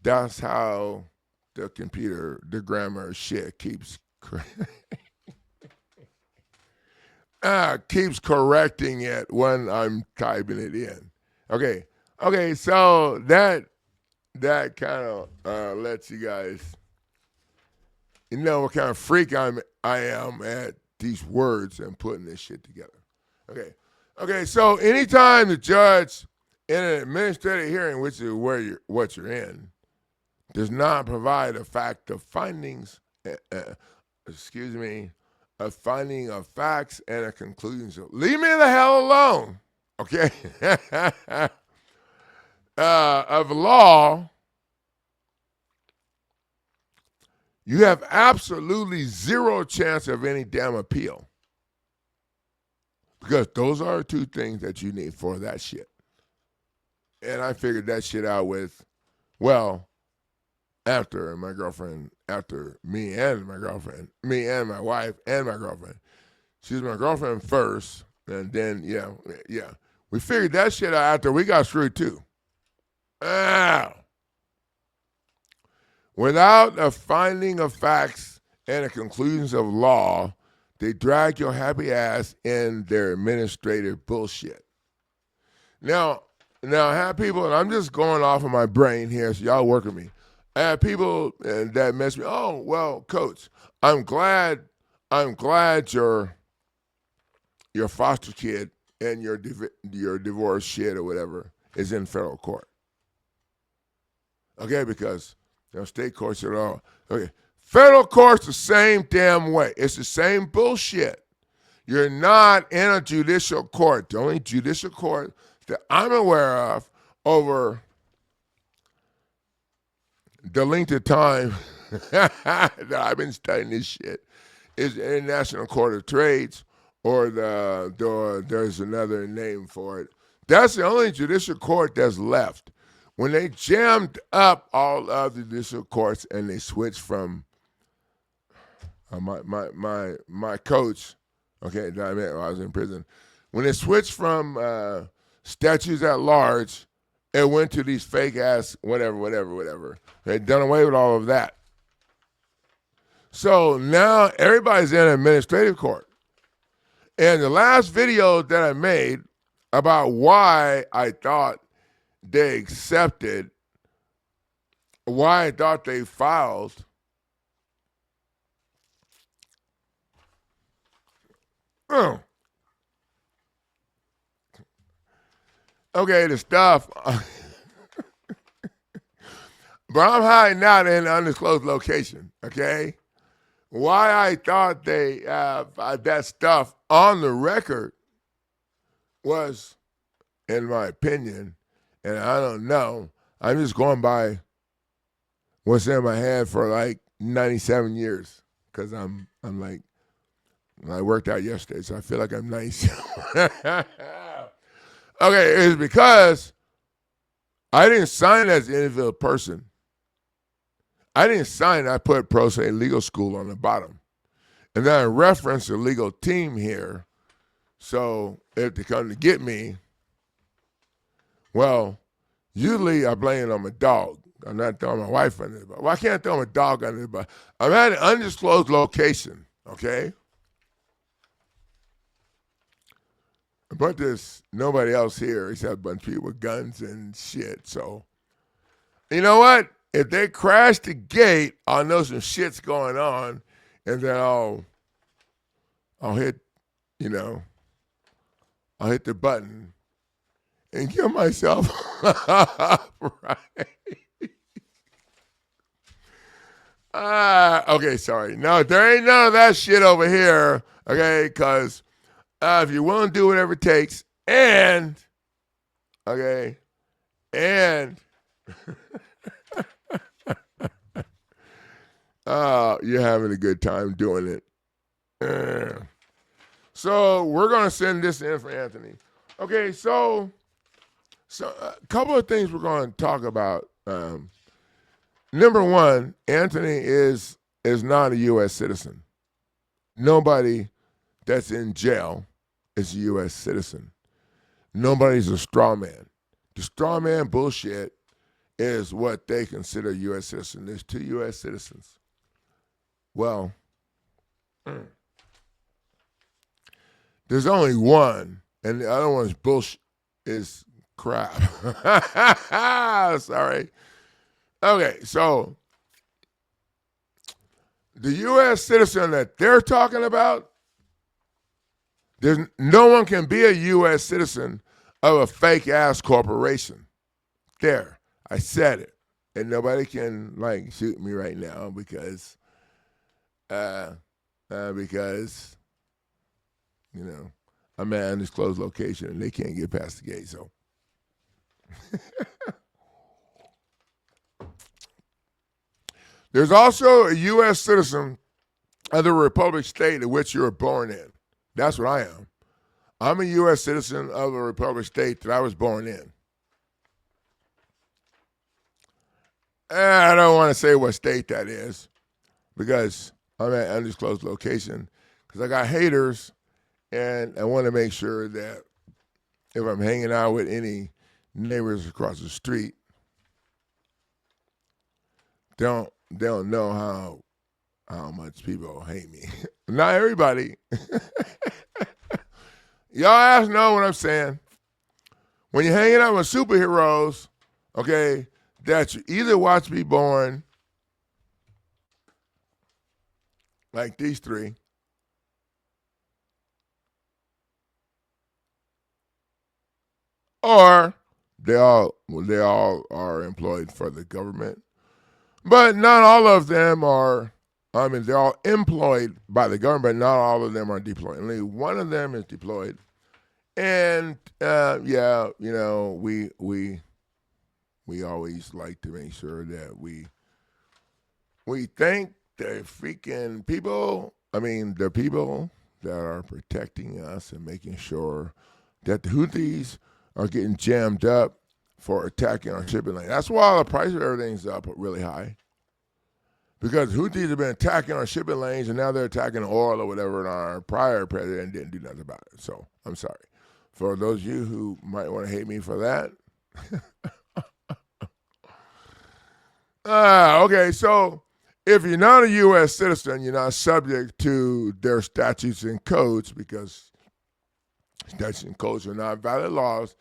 the computer, the grammar shit keeps keeps correcting it when I'm typing it in. Okay, so that kind of lets you guys know what kind of freak I am at these words and putting this shit together. Okay. So anytime the judge in an administrative hearing, which is what you're in, does not provide a fact of findings, a finding of facts and a conclusion. So leave me the hell alone, okay? Of law, you have absolutely zero chance of any damn appeal. Because those are two things that you need for that shit. And I figured that shit out after me and my wife and my girlfriend. She was my girlfriend first, and then, yeah. We figured that shit out after we got screwed too. Without a finding of facts and a conclusions of law, they drag your happy ass in their administrative bullshit. Now I have people, and I'm just going off of my brain here, so y'all work with me. I have people that mess me. Oh, well, coach, I'm glad your foster kid and your divorce shit or whatever is in federal court. Okay, because state courts are all okay. Federal court's the same damn way. It's the same bullshit. You're not in a judicial court. The only judicial court that I'm aware of over the length of time that I've been studying this shit is the International Court of Trades, or there's another name for it. That's the only judicial court that's left. When they jammed up all of the judicial courts and they switched from my coach, okay, that I met when I was in prison, when they switched from statutes at large, it went to these fake ass whatever. They'd done away with all of that. So now everybody's in administrative court. And the last video that I made about why I thought they filed Okay, the stuff. But I'm hiding out in an undisclosed location, okay? Why I thought they have that stuff on the record was, in my opinion, and I don't know, I'm just going by what's in my head for like 97 years because I worked out yesterday, so I feel like I'm 97. Okay, it's because I didn't sign as an individual person. I didn't sign. I put pro se legal school on the bottom. And then I referenced the legal team here. So if they come to get me, well, usually I blame it on my dog. I'm not throwing my wife under the bus. Well, I can't throw my dog under the bus. I'm at an undisclosed location, okay? But there's nobody else here except a bunch of people with guns and shit. So, you know what? If they crash the gate, I'll know some shit's going on, and then I'll hit, I'll hit the button and give myself right. Okay, sorry. No, there ain't none of that shit over here, okay? Because if you're willing to do whatever it takes, and you're having a good time doing it. So we're going to send this in for Anthony. Okay, so a couple of things we're going to talk about. Number one, Anthony is not a U.S. citizen. Nobody that's in jail is a U.S. citizen. Nobody's a straw man. The straw man bullshit is what they consider U.S. citizen. There's 2 U.S. citizens. Well, there's only one, and the other one's bullshit, is crap. Sorry. Okay, so the U.S. citizen that they're talking about, no one can be a U.S. citizen of a fake-ass corporation. There, I said it. And nobody can, shoot me right now because I'm at an undisclosed location and they can't get past the gate, so. There's also a U.S. citizen of the Republic state in which you were born in. That's what I am. I'm a U.S. citizen of the Republic state that I was born in. I don't want to say what state that is because I'm at an undisclosed location because I got haters and I want to make sure that if I'm hanging out with any neighbors across the street, they don't know how much people hate me. Not everybody. Y'all ass know what I'm saying. When you're hanging out with superheroes, okay, that you either watch me born like these 3, or they all are employed for the government. But not all of them are, they're all employed by the government, but not all of them are deployed. Only one of them is deployed. And, we always like to make sure that we thank the freaking people, the people that are protecting us and making sure that the Houthis are getting jammed up for attacking our shipping lane. That's why the price of everything's up really high. Because Houthis have been attacking our shipping lanes, and now they're attacking oil or whatever, and our prior president didn't do nothing about it. So I'm sorry. For those of you who might want to hate me for that. Okay, so if you're not a U.S. citizen, you're not subject to their statutes and codes because statutes and codes are not valid laws.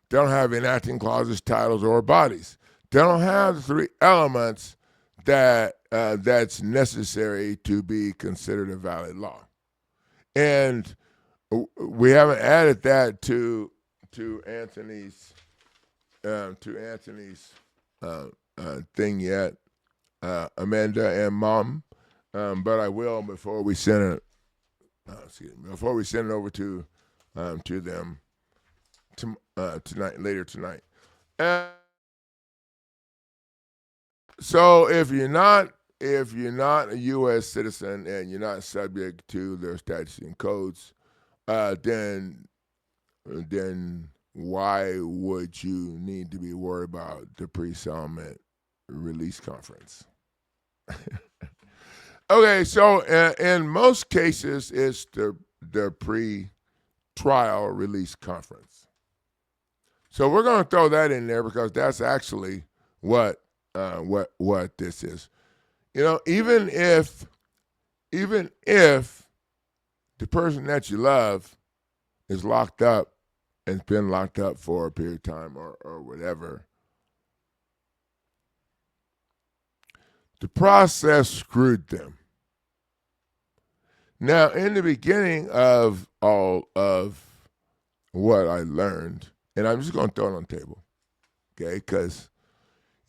They don't have enacting clauses, titles, or bodies. They don't have the 3 elements that's necessary to be considered a valid law. And we haven't added that to Anthony's thing yet, Amanda and Mom, but I will before we send it. Before we send it over to them later tonight. So if you're not a U.S. citizen and you're not subject to their statutes and codes, then why would you need to be worried about the pre-settlement release conference? Okay, so in most cases, it's the pre-trial release conference. So we're going to throw that in there because that's actually what this is. You know, even if the person that you love is locked up and been locked up for a period of time or whatever, the process screwed them. Now, in the beginning of all of what I learned, and I'm just going to throw it on the table, okay? Because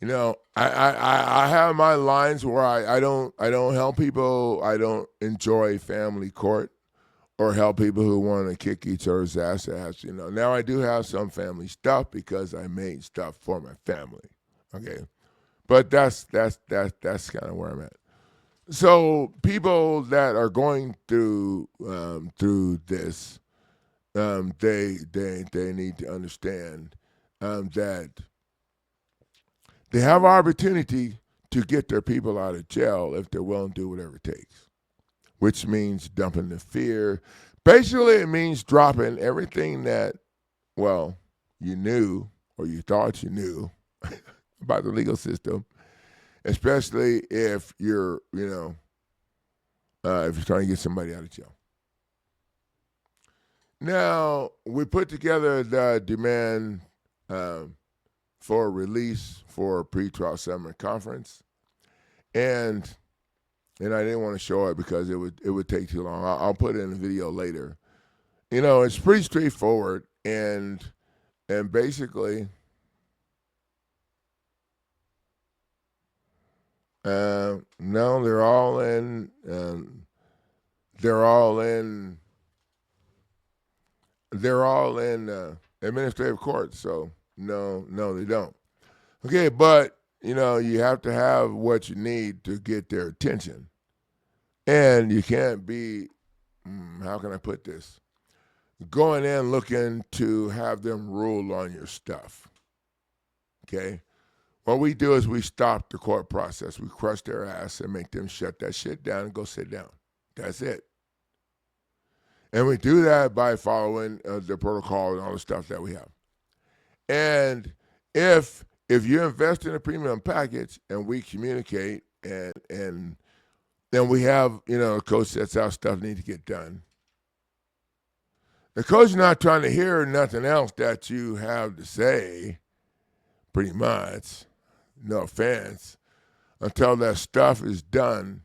you know, I have my lines where I don't help people. I don't enjoy family court or help people who want to kick each other's ass. You know, now I do have some family stuff because I made stuff for my family. Okay, but that's kind of where I'm at. So people that are going through this, they need to understand that they have opportunity to get their people out of jail if they're willing to do whatever it takes, which means dumping the fear. Basically, it means dropping everything that, well, you knew or you thought you knew about the legal system, especially if you're, if you're trying to get somebody out of jail. Now, we put together the demand for release for a pretrial settlement conference, and I didn't want to show it because it would take too long. I'll put it in a video later. You know, it's pretty straightforward, and basically, no, they're all in administrative court. So no, they don't. Okay, but you know, you have to have what you need to get their attention. And you can't be, how can I put this? Going in looking to have them rule on your stuff. Okay? What we do is we stop the court process. We crush their ass and make them shut that shit down and go sit down. That's it. And we do that by following the protocol and all the stuff that we have. And if you invest in a premium package and we communicate and then we have, a coach sets out stuff that needs to get done. The coach is not trying to hear nothing else that you have to say, pretty much, no offense, until that stuff is done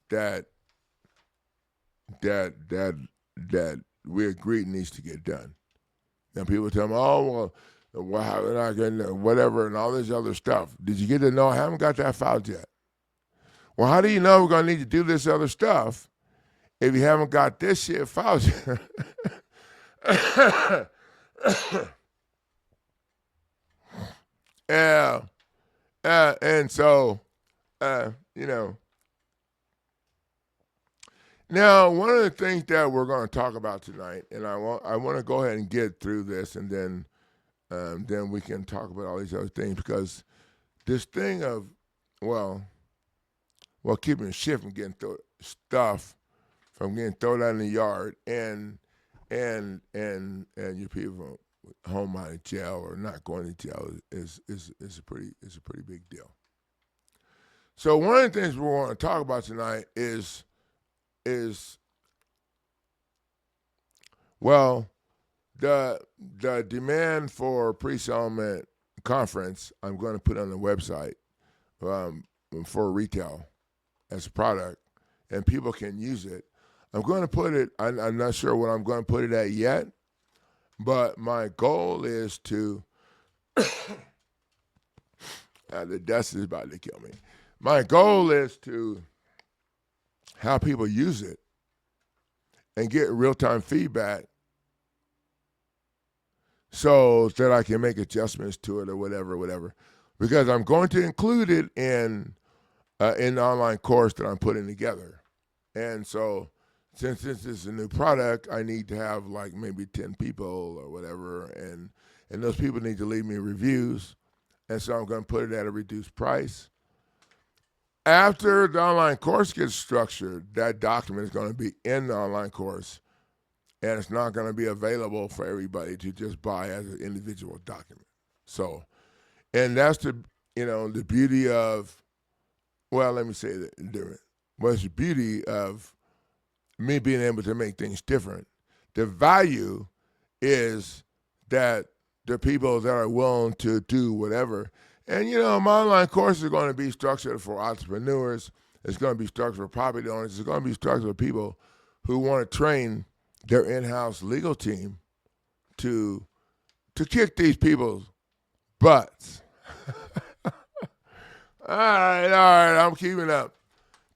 that we agreed needs to get done. And people tell me, oh, well, how am I going to, whatever, and all this other stuff. Did you get to know? I haven't got that filed yet. Well, how do you know we're going to need to do this other stuff if you haven't got this shit filed yet? Yeah. And so, Now, one of the things that we're going to talk about tonight, and I want to go ahead and get through this, and then we can talk about all these other things, because this thing of, keeping shit from getting stuff from getting thrown out in the yard, and your people home out of jail or not going to jail is a pretty big deal. So one of the things we want to talk about tonight is the demand for pre-settlement conference. I'm going to put on the website for retail as a product, and people can use it. I'm going to put it, I'm not sure what I'm going to put it at yet, but my goal is to, the dust is about to kill me. My goal is to have people use it and get real-time feedback so that I can make adjustments to it or whatever. Because I'm going to include it in the online course that I'm putting together. And so since this is a new product, I need to have like maybe 10 people or whatever, and those people need to leave me reviews. And so I'm going to put it at a reduced price. After the online course gets structured, that document is going to be in the online course, and it's not going to be available for everybody to just buy as an individual document. So, and that's the beauty of, well, let me say that different. What's the beauty of me being able to make things different? The value is that the people that are willing to do whatever. And, my online course is going to be structured for entrepreneurs. It's going to be structured for property owners. It's going to be structured for people who want to train their in-house legal team to kick these people's butts. All right, I'm keeping up.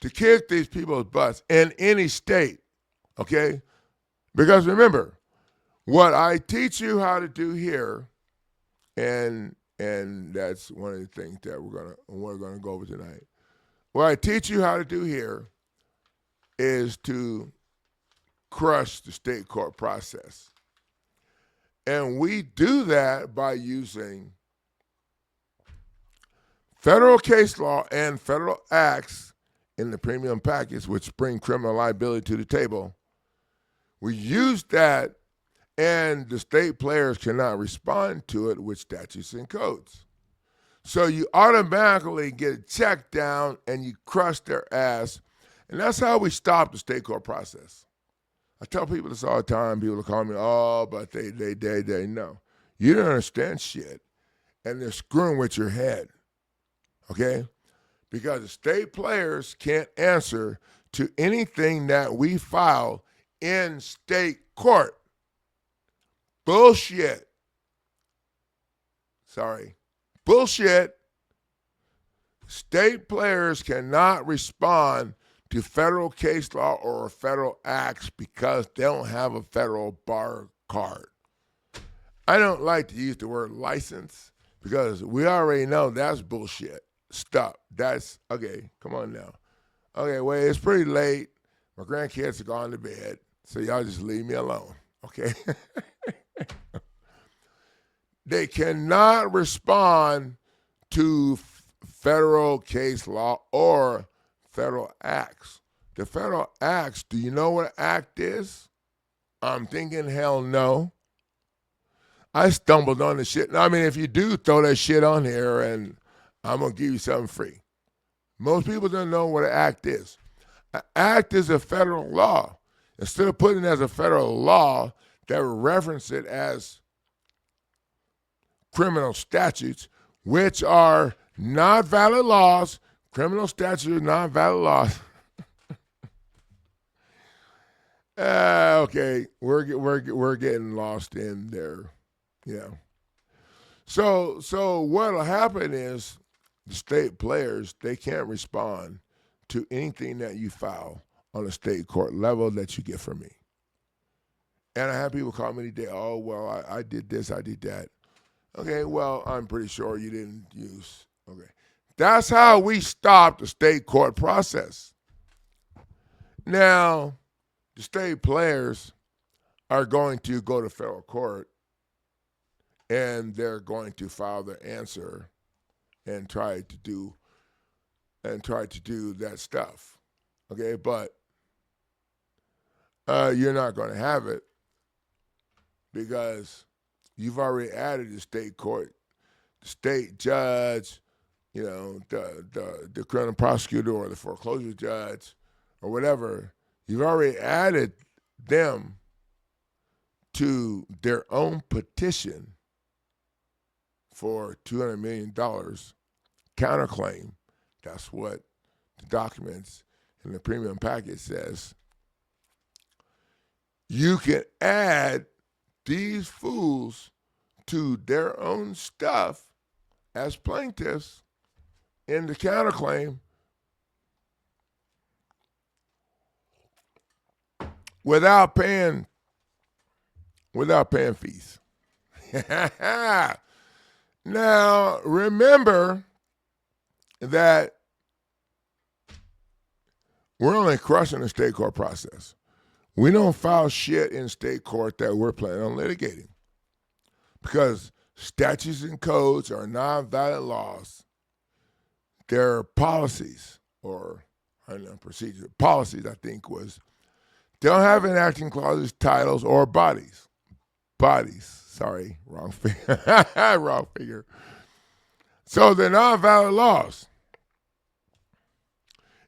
To kick these people's butts in any state, okay? Because remember, what I teach you how to do here, and that's one of the things that we're gonna go over tonight. What I teach you how to do here is to crush the state court process. And we do that by using federal case law and federal acts in the premium package, which bring criminal liability to the table. We use that, and the state players cannot respond to it with statutes and codes. So you automatically get a check down and you crush their ass. And that's how we stop the state court process. I tell people this all the time. People call me, oh, but they know. You don't understand shit. And they're screwing with your head. Okay? Because the state players can't answer to anything that we file in state court. Bullshit. Sorry. Bullshit. State players cannot respond to federal case law or federal acts because they don't have a federal bar card. I don't like to use the word license because we already know that's bullshit. Stop. That's, okay, come on now. Okay, well, it's pretty late. My grandkids are gone to bed, so y'all just leave me alone, okay? They cannot respond to federal case law or federal acts. The federal acts, do you know what an act is? I'm thinking, hell no. I stumbled on the shit. I mean, if you do, throw that shit on here and I'm going to give you something free. Most people don't know what an act is. An act is a federal law. Instead of putting it as a federal law, they will reference it as criminal statutes, which are not valid laws. Criminal statutes are not valid laws. Okay, we're getting lost in there, So what'll happen is the state players, they can't respond to anything that you file on a state court level that you get from me. And I have people call me today, oh, well, I did this, I did that. Okay, well, I'm pretty sure you didn't use, okay. That's how we stop the state court process. Now, the state players are going to go to federal court and they're going to file their answer and try to do that stuff. Okay, but you're not going to have it because you've already added the state court, the state judge, the criminal prosecutor or the foreclosure judge or whatever. You've already added them to their own petition for $200 million counterclaim. That's what the documents in the premium package says. you can add these fools to their own stuff as plaintiffs in the counterclaim without paying fees. Now, remember that we're only crushing the state court process. We don't file shit in state court that we're planning on litigating because statutes and codes are non-valid laws. They're policies or, I don't know, procedure. Policies, I think, was they don't have enacting clauses, titles, or bodies. Sorry, wrong figure. Wrong figure. So they're non-valid laws.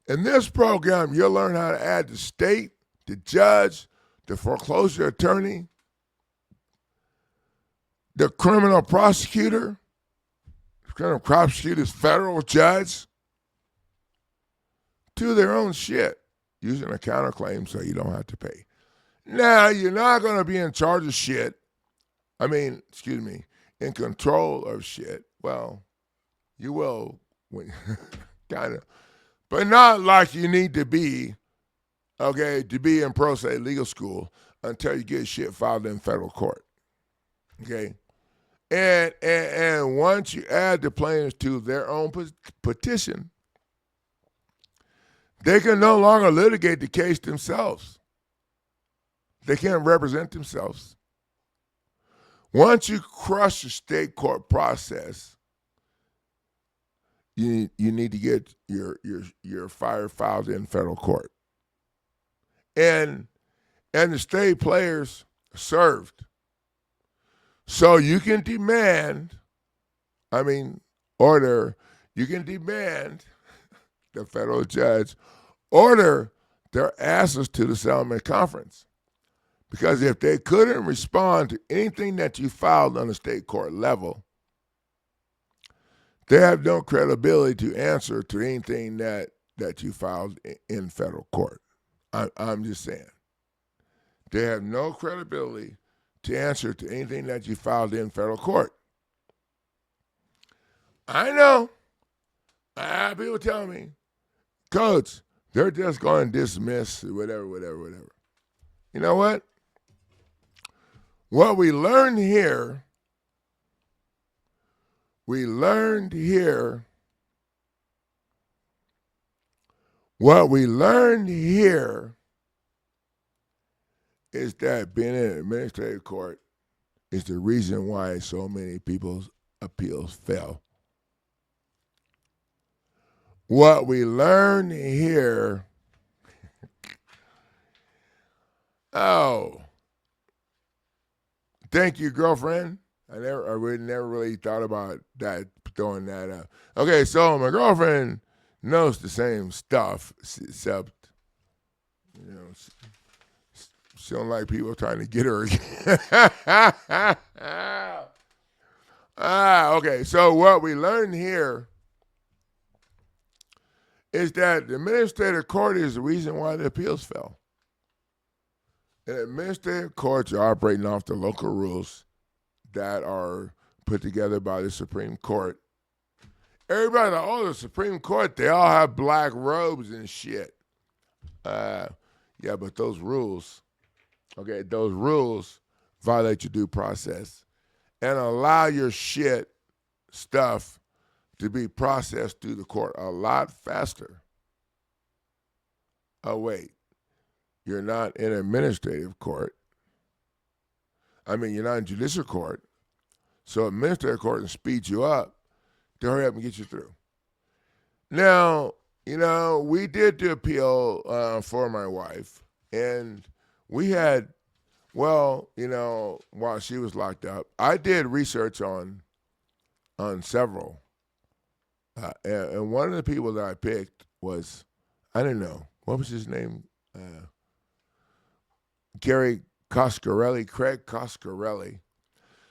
In this program, you'll learn how to add the state, the judge, the foreclosure attorney, the criminal prosecutor, the criminal prosecutor's federal judge, to their own shit using a counterclaim so you don't have to pay. Now, you're not going to be in charge of shit. In control of shit. Well, you will, kind of. But not like you need to be, okay, to be in pro se legal school until you get shit filed in federal court. Okay? And once you add the plaintiffs to their own petition, they can no longer litigate the case themselves. They can't represent themselves. Once you crush the state court process, you need to get your fire filed in federal court. And the state players served. So you can demand, the federal judge order their asses to the settlement conference. Because if they couldn't respond to anything that you filed on the state court level, they have no credibility to answer to anything that you filed in federal court. I'm just saying. They have no credibility to answer to anything that you filed in federal court. I know. People tell me, Coach, they're just going to dismiss whatever. You know what? What we learned here is that being in an administrative court is the reason why so many people's appeals fail. What we learned here, thank you, girlfriend. I never really thought about that, throwing that up. Okay, so my girlfriend knows the same stuff, except, she don't like people trying to get her again. Okay, so what we learned here is that the administrative court is the reason why the appeals fell. And administrative courts are operating off the local rules that are put together by the Supreme Court. Everybody like, the Supreme Court, they all have black robes and shit. Yeah, but those rules violate your due process and allow your shit stuff to be processed through the court a lot faster. Oh, wait. You're not in administrative court. You're not in judicial court. So administrative court can speed you up to hurry up and get you through. Now, we did the appeal for my wife, and we had, while she was locked up, I did research on several. And one of the people that I picked was, I don't know, what was his name? Craig Coscarelli.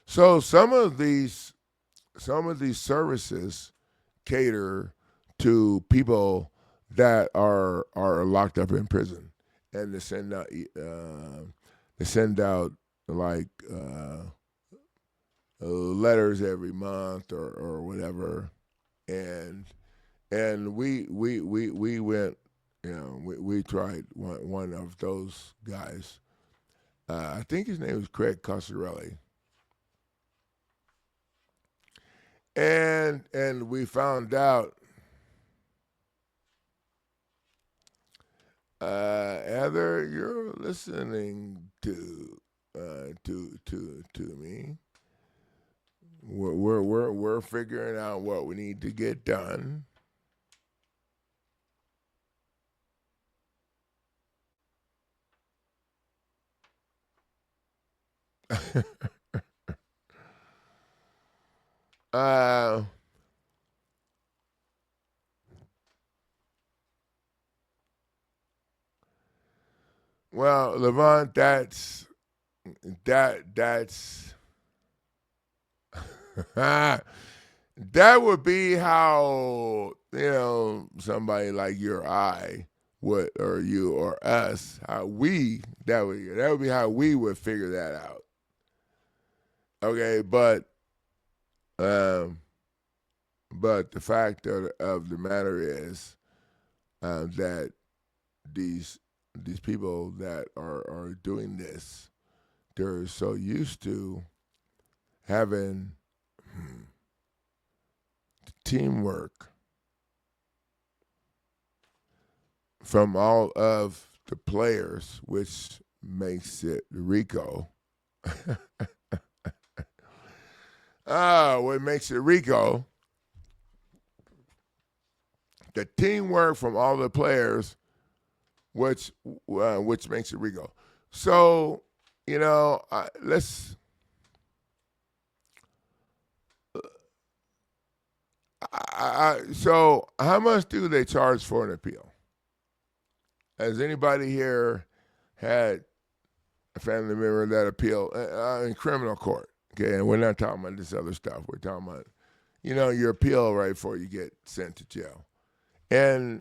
So some of these services cater to people that are locked up in prison, and they send out they send out like letters every month or whatever, and we went, we tried one of those guys. I think his name was Craig Cosarelli, and we found out, Heather, you're listening to me. We're figuring out what we need to get done. uh, well, Levant, that's that would be how, somebody like you or I would, or you or us, how we that would be how we would figure that out. Okay, um, but the fact of the matter is, that these people that are doing this, they're so used to having teamwork from all of the players, which makes it RICO. What makes it RICO, the teamwork from all the players, which makes it RICO. So, let's. So, how much do they charge for an appeal? Has anybody here had a family member that appeal in criminal court? Okay, and we're not talking about this other stuff. We're talking about, your appeal right before you get sent to jail, and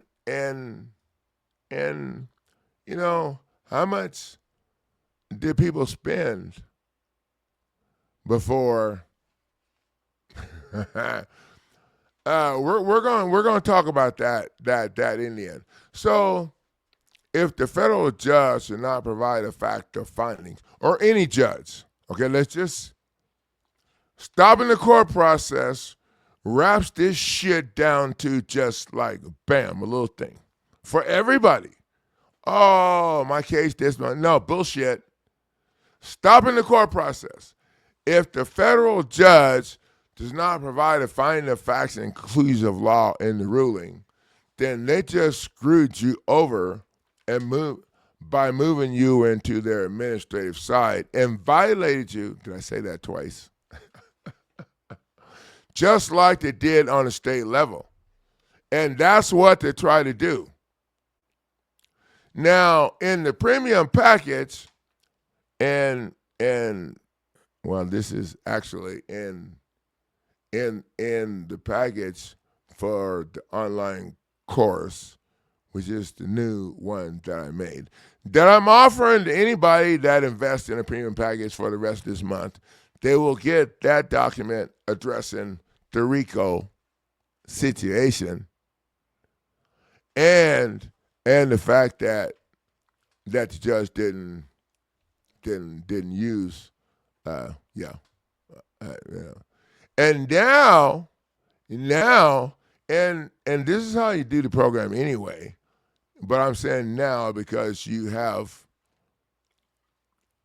how much did people spend before? We're going to talk about that in the end. So, if the federal judge should not provide a fact of findings, or any judge, okay, let's just stop in the court process, wraps this shit down to just like bam, a little thing for everybody. Oh, my case, this one. No, bullshit. Stop in the court process. If the federal judge does not provide a finding of facts and conclusion of law in the ruling, then they just screwed you over and by moving you into their administrative side and violated you. Did I say that twice? Just like they did on the state level. And that's what they try to do. Now, in the premium package, and well, this is actually in the package for the online course, which is the new one that I made, that I'm offering to anybody that invests in a premium package for the rest of this month. They will get that document addressing the RICO situation and the fact that the judge didn't use, and now, and this is how you do the program anyway. But I'm saying now because you have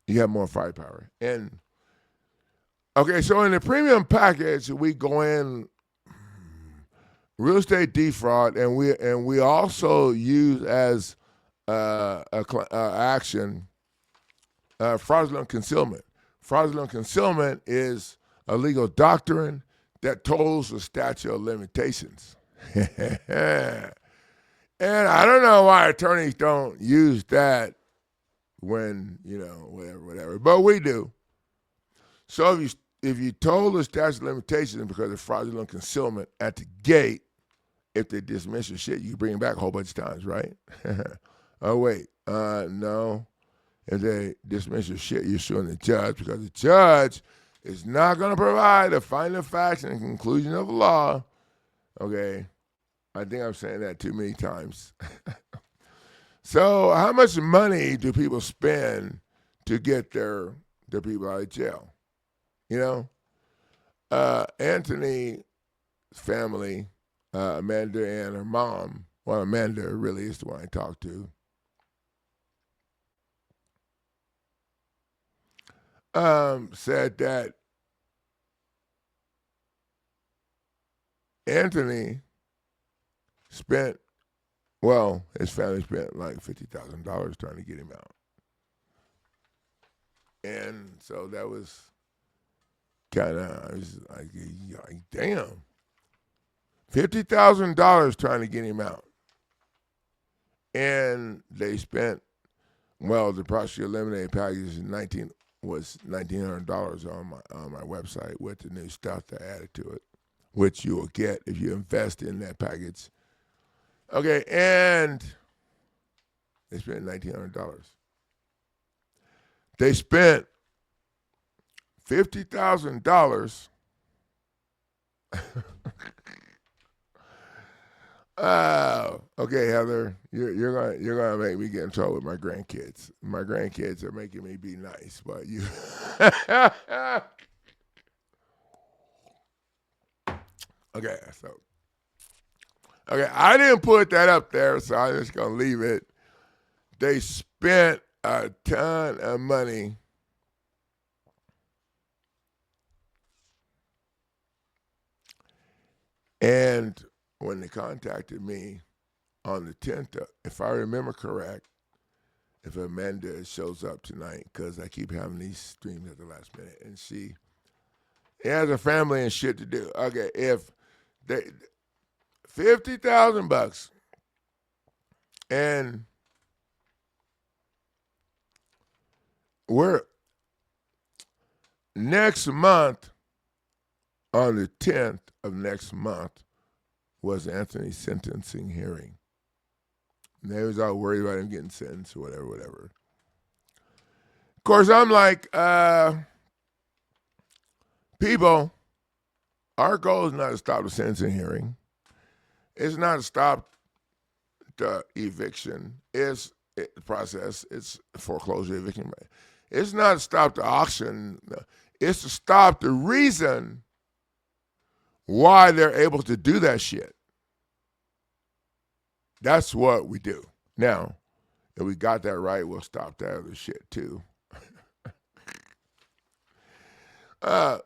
more firepower. And okay, so in the premium package, we go in real estate defraud, and we also use as action fraudulent concealment. Fraudulent concealment is a legal doctrine that tolls the statute of limitations. And I don't know why attorneys don't use that when, whatever. But we do. So if you toll the statute of limitations because of fraudulent concealment at the gate, if they dismiss your shit, you bring it back a whole bunch of times, right? Oh, wait. No. If they dismiss your shit, you're suing the judge because the judge is not going to provide a finding of facts and a conclusion of the law. Okay, I think I'm saying that too many times. So, how much money do people spend to get their people out of jail? You know, Anthony's family, Amanda and her mom. Well, Amanda really is the one I talked to. Said that Anthony spent, well, his family spent like $50,000 trying to get him out. And so that was kind of, like, damn. $50,000 trying to get him out. And they spent, well, the prosecutor eliminated package was $1,900 on my website with the new stuff that added to it, which you will get if you invest in that package. Okay, and they spent $1,900. They spent $50,000. Okay, Heather, you're gonna make me get in trouble with my grandkids. My grandkids are making me be nice, but you. Okay, I didn't put that up there, so I'm just gonna leave it. They spent a ton of money. And when they contacted me on the 10th, if I remember correct, if Amanda shows up tonight, because I keep having these streams at the last minute, and she has a family and shit to do. Okay, if they $50,000, and we're next month on the 10th of next month was Anthony's sentencing hearing. And they was all worried about him getting sentenced or whatever. Of course, I'm like, people, our goal is not to stop the sentencing hearing. It's not to stop the eviction. It's the process. It's foreclosure eviction. It's not to stop the auction. It's to stop the reason why they're able to do that shit. That's what we do. Now, if we got that right, we'll stop that other shit too.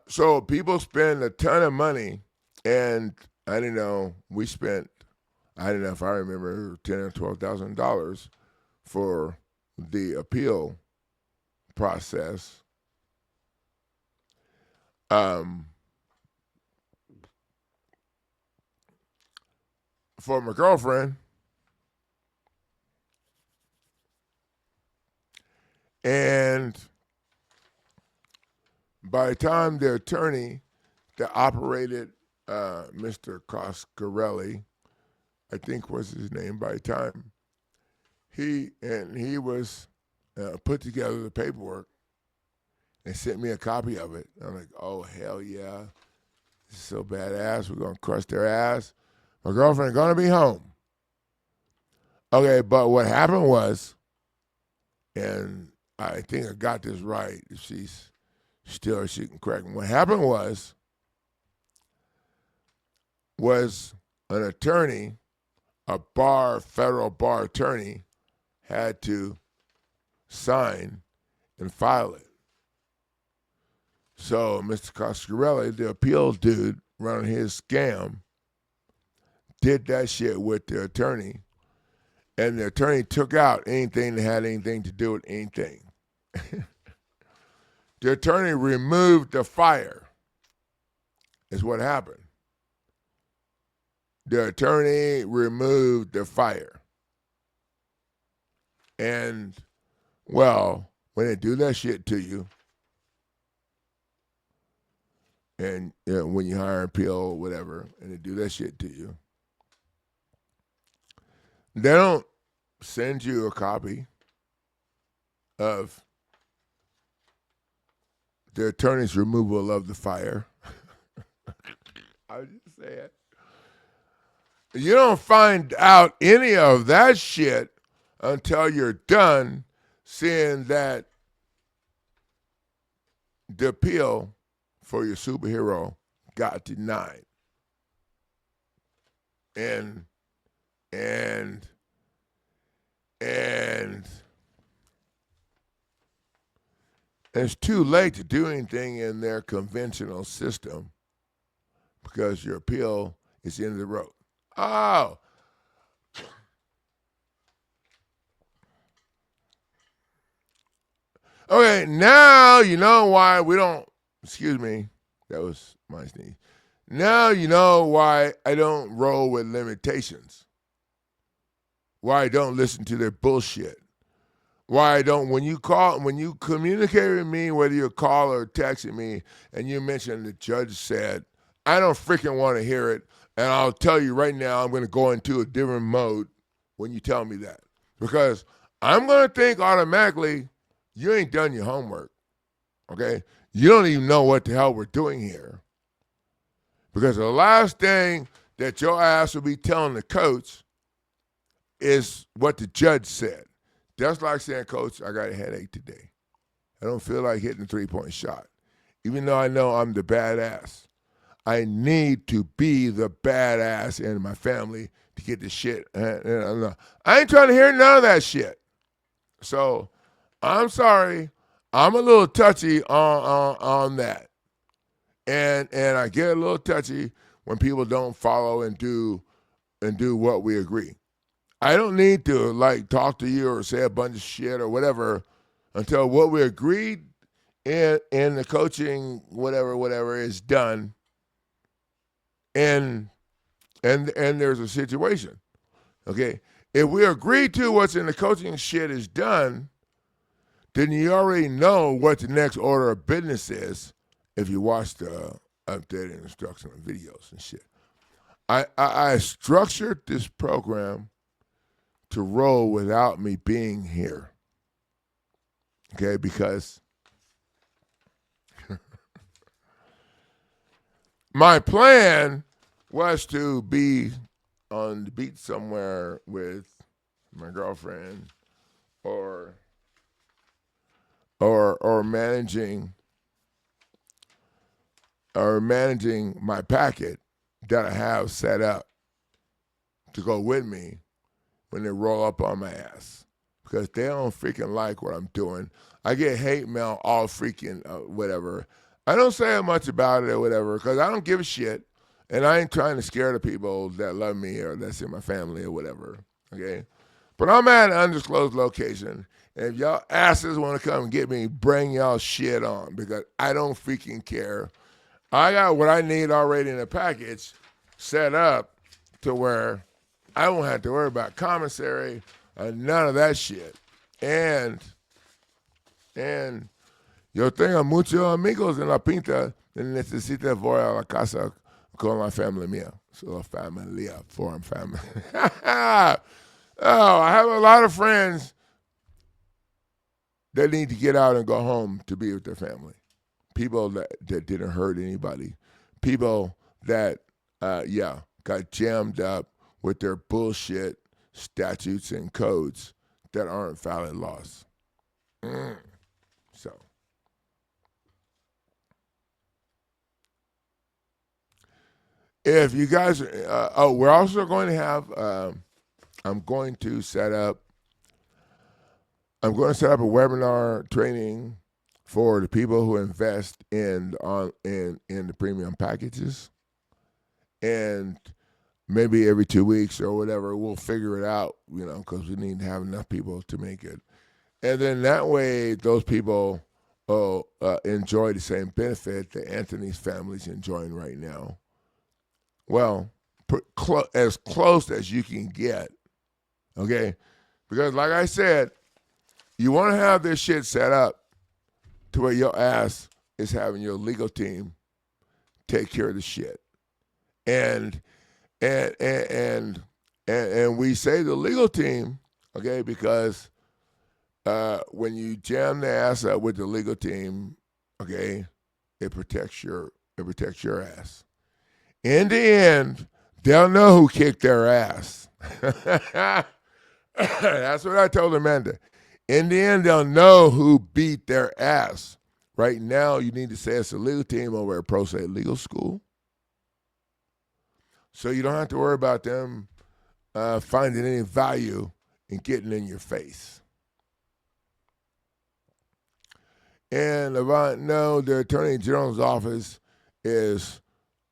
So people spend a ton of money, and I don't know, we spent, I don't know if I remember, $10,000 or $12,000 for the appeal process. For my girlfriend. And by the time the attorney that operated Mr. Coscarelli, I think was his name, by the time he was put together the paperwork and sent me a copy of it. I'm like, oh, hell yeah. This is so badass. We're going to crush their ass. My girlfriend going to be home. Okay, but what happened was, and I think I got this right, if she's still, she can correct me. What happened was an attorney, a federal bar attorney, had to sign and file it. So Mr. Coscarelli, the appeal dude running his scam, did that shit with the attorney, and the attorney took out anything that had anything to do with anything. The attorney removed the fire, is what happened. The attorney removed the fire. And, well, when they do that shit to you, and when you hire an appeal or whatever, and they do that shit to you, they don't send you a copy. of the attorney's removal of the fire. I was just saying. You don't find out any of that shit until you're done seeing that the appeal for your superhero got denied. And it's too late to do anything in their conventional system because your appeal is in the road. Oh. Okay, now you know why we don't, excuse me, that was my sneeze. Now you know why I don't roll with limitations. Why I don't listen to their bullshit. Why I don't, when you communicate with me, whether you call or texting me, and you mention the judge said, I don't freaking want to hear it, and I'll tell you right now, I'm going to go into a different mode when you tell me that. Because I'm going to think automatically, you ain't done your homework, okay? You don't even know what the hell we're doing here. Because the last thing that your ass will be telling the coach is what the judge said. That's like saying, Coach, I got a headache today. I don't feel like hitting a three-point shot. Even though I know I'm the badass. I need to be the badass in my family to get the shit. I ain't trying to hear none of that shit. So I'm sorry. I'm a little touchy on that. And I get a little touchy when people don't follow and do what we agree. I don't need to like talk to you or say a bunch of shit or whatever until what we agreed in the coaching whatever is done, and there's a situation. Okay, if we agree to what's in the coaching shit is done, then you already know what the next order of business is if you watch the updated instructional videos and shit. I structured this program to roll without me being here. Okay, because my plan was to be on the beach somewhere with my girlfriend or managing my packet that I have set up to go with me when they roll up on my ass, because they don't freaking like what I'm doing. I get hate mail all freaking whatever. I don't say much about it or whatever because I don't give a shit, and I ain't trying to scare the people that love me or that's in my family or whatever, okay? But I'm at an undisclosed location, and if y'all asses want to come and get me, bring y'all shit on because I don't freaking care. I got what I need already in the package set up to where I won't have to worry about commissary or none of that shit. And yo tengo muchos amigos en La Pinta que necesitan voy a la casa con la familia mía. So familia, foreign family. Oh, I have a lot of friends that need to get out and go home to be with their family. People that didn't hurt anybody. People that, got jammed up with their bullshit statutes and codes that aren't valid laws. So, if you guys, we're also going to have, I'm going to set up a webinar training for the people who invest in the premium packages, and maybe every 2 weeks or whatever, we'll figure it out, because we need to have enough people to make it. And then that way, those people enjoy the same benefit that Anthony's family's enjoying right now. Well, as close as you can get, okay? Because like I said, you want to have this shit set up to where your ass is having your legal team take care of the shit. And we say the legal team, okay, because when you jam the ass up with the legal team, okay, it protects your ass. In the end, they'll know who kicked their ass. That's what I told Amanda. In the end, they'll know who beat their ass. Right now, you need to say it's a legal team over at Pro Se Legal School. So you don't have to worry about them finding any value in getting in your face. And about no, the Attorney General's office is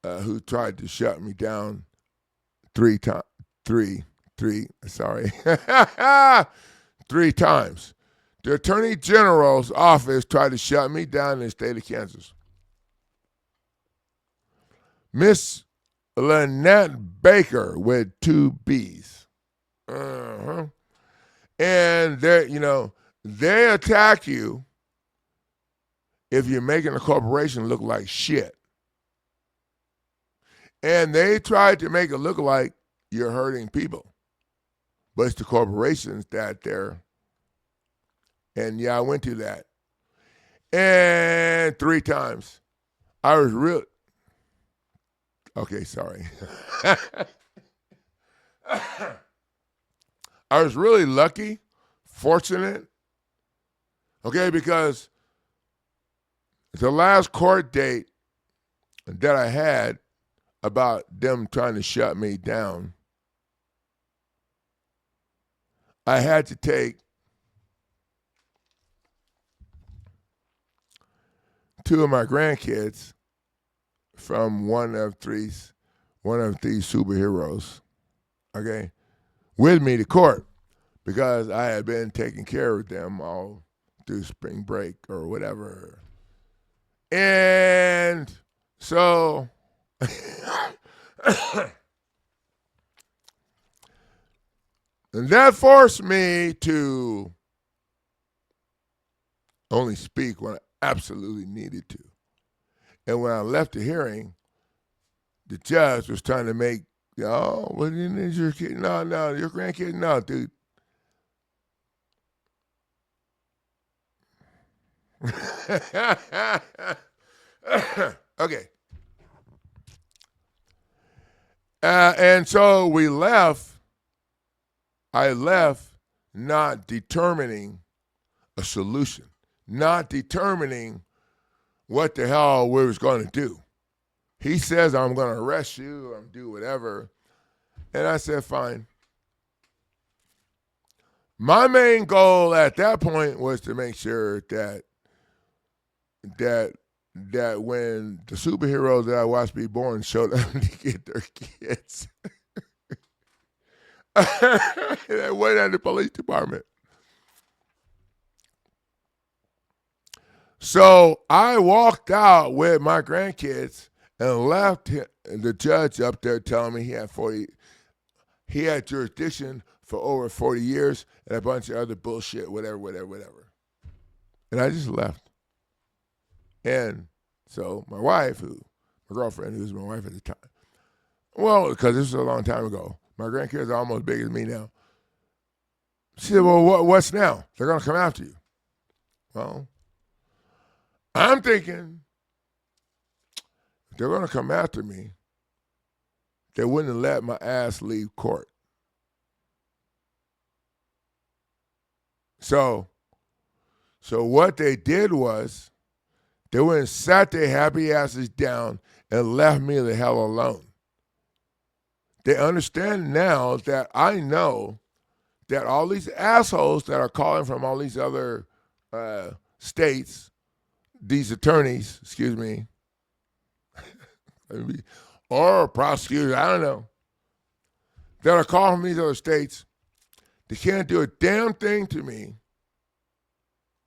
who tried to shut me down three times. The Attorney General's office tried to shut me down in the state of Kansas. Miss Lynette Baker with 2 B's. And they attack you if you're making a corporation look like shit. And they tried to make it look like you're hurting people. But it's the corporations that they're. And yeah, I went to that. And 3 times. I was real. Okay, sorry. I was really lucky, fortunate. Okay, because the last court date that I had about them trying to shut me down, I had to take 2 of my grandkids from one of these superheroes, okay, with me to court because I had been taking care of them all through spring break or whatever. And so and that forced me to only speak when I absolutely needed to. And when I left the hearing, the judge was trying to make, what is your kid? No, your grandkid? No, dude. Okay. And so we left. I left not determining a solution, not determining what the hell we was going to do. He says, I'm going to arrest you, I'm do whatever. And I said, fine. My main goal at that point was to make sure that when the superheroes that I watched be born showed up to get their kids, they went at the police department. So I walked out with my grandkids and left the judge up there telling me he had jurisdiction for over 40 years and a bunch of other bullshit, whatever. And I just left. And so my girlfriend, who was my wife at the time, well, because this was a long time ago, my grandkids are almost big as me now. She said, well, what's now? They're going to come after you. Well, I'm thinking if they're going to come after me, they wouldn't let my ass leave court. So what they did was they went and sat their happy asses down and left me the hell alone. They understand now that I know that all these assholes that are calling from all these other states, these attorneys, or prosecutors, I don't know, that are calling from these other states, they can't do a damn thing to me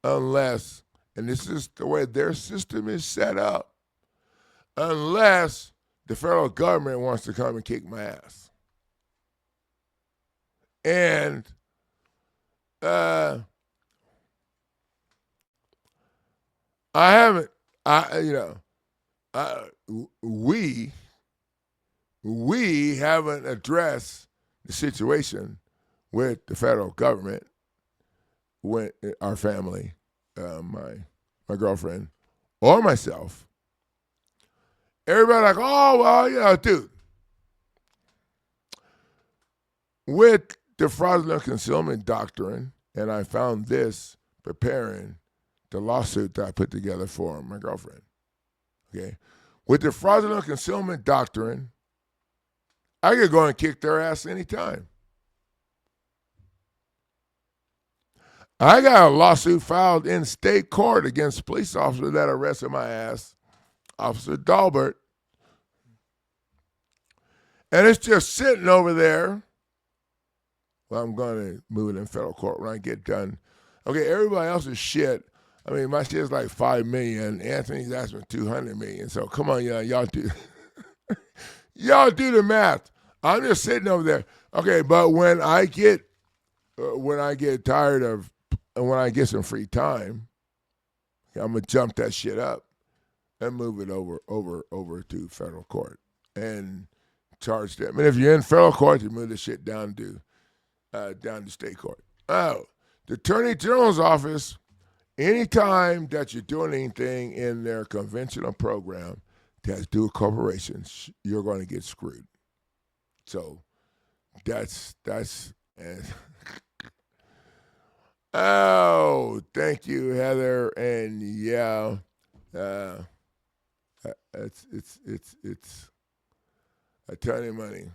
unless, and this is the way their system is set up, unless the federal government wants to come and kick my ass. And we haven't addressed the situation with the federal government when our family, my girlfriend, or myself, everybody like, oh well, dude, with the fraudulent concealment doctrine, and I found this preparing the lawsuit that I put together for my girlfriend. Okay, with the fraudulent concealment doctrine, I could go and kick their ass anytime. I got a lawsuit filed in state court against a police officer that arrested my ass, Officer Dalbert. And it's just sitting over there. Well, I'm going to move it in federal court when I get done. Okay, everybody else's shit. I mean, my shit's like $5 million. Anthony's asking for $200 million. So come on, y'all do, y'all do the math. I'm just sitting over there. Okay, but when I get tired of, and when I get some free time, I'm gonna jump that shit up and move it over to federal court and charge them. And if you're in federal court, you move the shit down to state court. Oh, the Attorney General's office. Anytime that you're doing anything in their conventional program that has to do with corporations, you're going to get screwed. So that's. Oh, thank you, Heather, and yeah, it's a ton of money.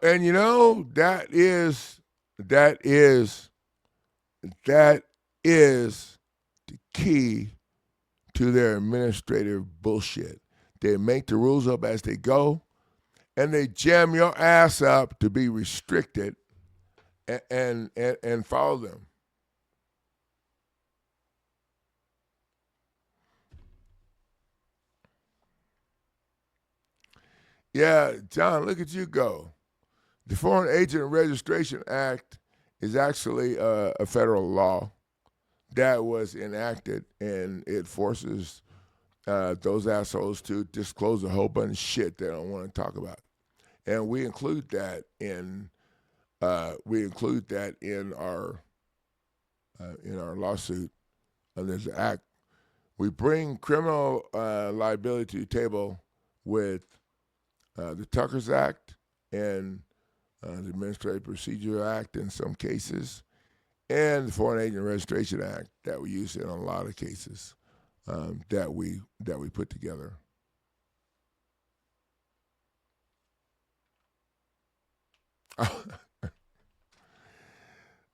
And you know that is the key to their administrative bullshit. They make the rules up as they go, and they jam your ass up to be restricted and follow them. Yeah, John, look at you go. The Foreign Agent Registration Act is actually a federal law that was enacted, and it forces those assholes to disclose a whole bunch of shit they don't want to talk about, and we include that in our lawsuit under the act. We bring criminal liability to the table with the Tucker's Act and the Administrative Procedure Act in some cases, and the Foreign Agent Registration Act that we use in a lot of cases that we put together.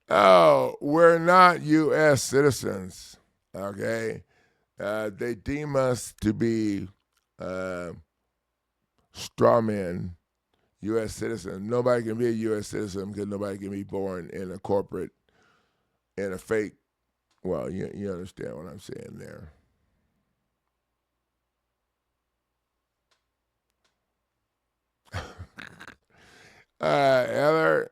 Oh, we're not U.S. citizens, okay? They deem us to be straw men, U.S. citizen. Nobody can be a U.S. citizen because nobody can be born in a corporate, in a fake. Well, you understand what I'm saying there. Heather,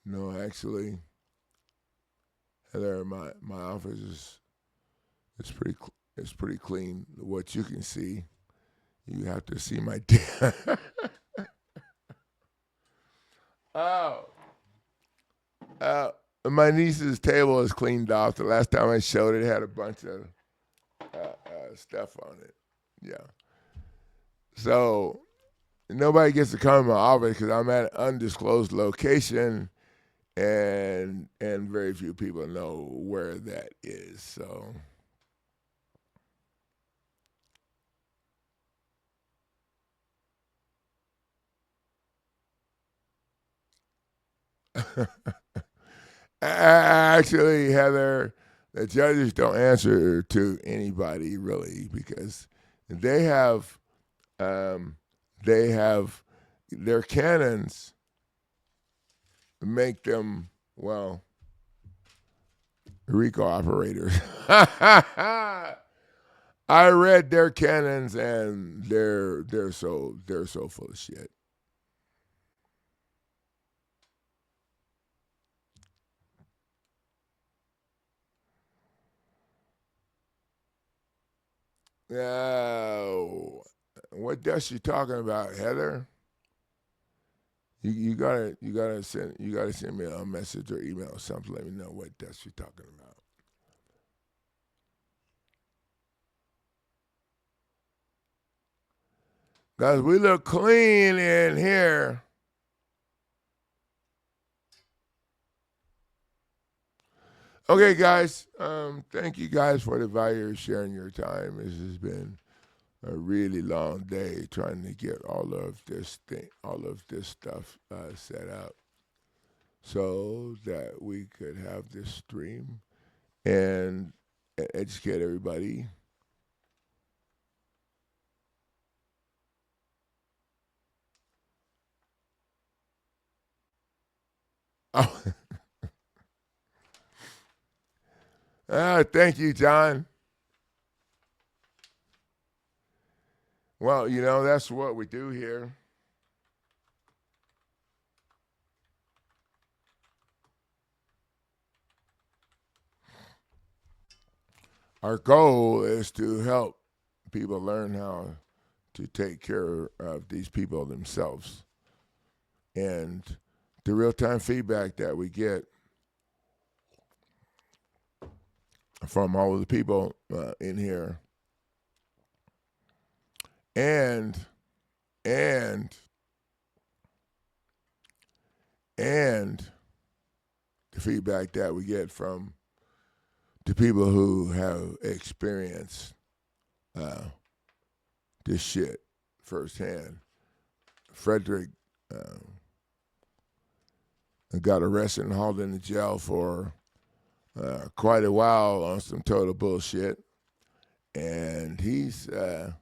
no, actually, Heather, my office is pretty clean. What you can see, you have to see my desk. Oh, my niece's table is cleaned off. The last time I showed it, had a bunch of stuff on it. Yeah. So nobody gets to come to my office because I'm at an undisclosed location, and very few people know where that is. So. Actually, Heather, the judges don't answer to anybody really because they have their canons make them RICO operators. I read their canons and they're so full of shit. Oh, what dust you talking about, Heather? You gotta send me a message or email or something. Let me know what dust you're talking about. Guys, we look clean in here. Okay, guys. Thank you guys for the value of sharing your time. This has been a really long day trying to get all of this stuff set up so that we could have this stream and educate everybody. Oh, thank you, John. Well, that's what we do here. Our goal is to help people learn how to take care of these people themselves. And the real time feedback that we get from all of the people in here and and and the feedback that we get from the people who have experienced this shit firsthand. Frederick got arrested and hauled into jail for quite a while on some total bullshit, and he's and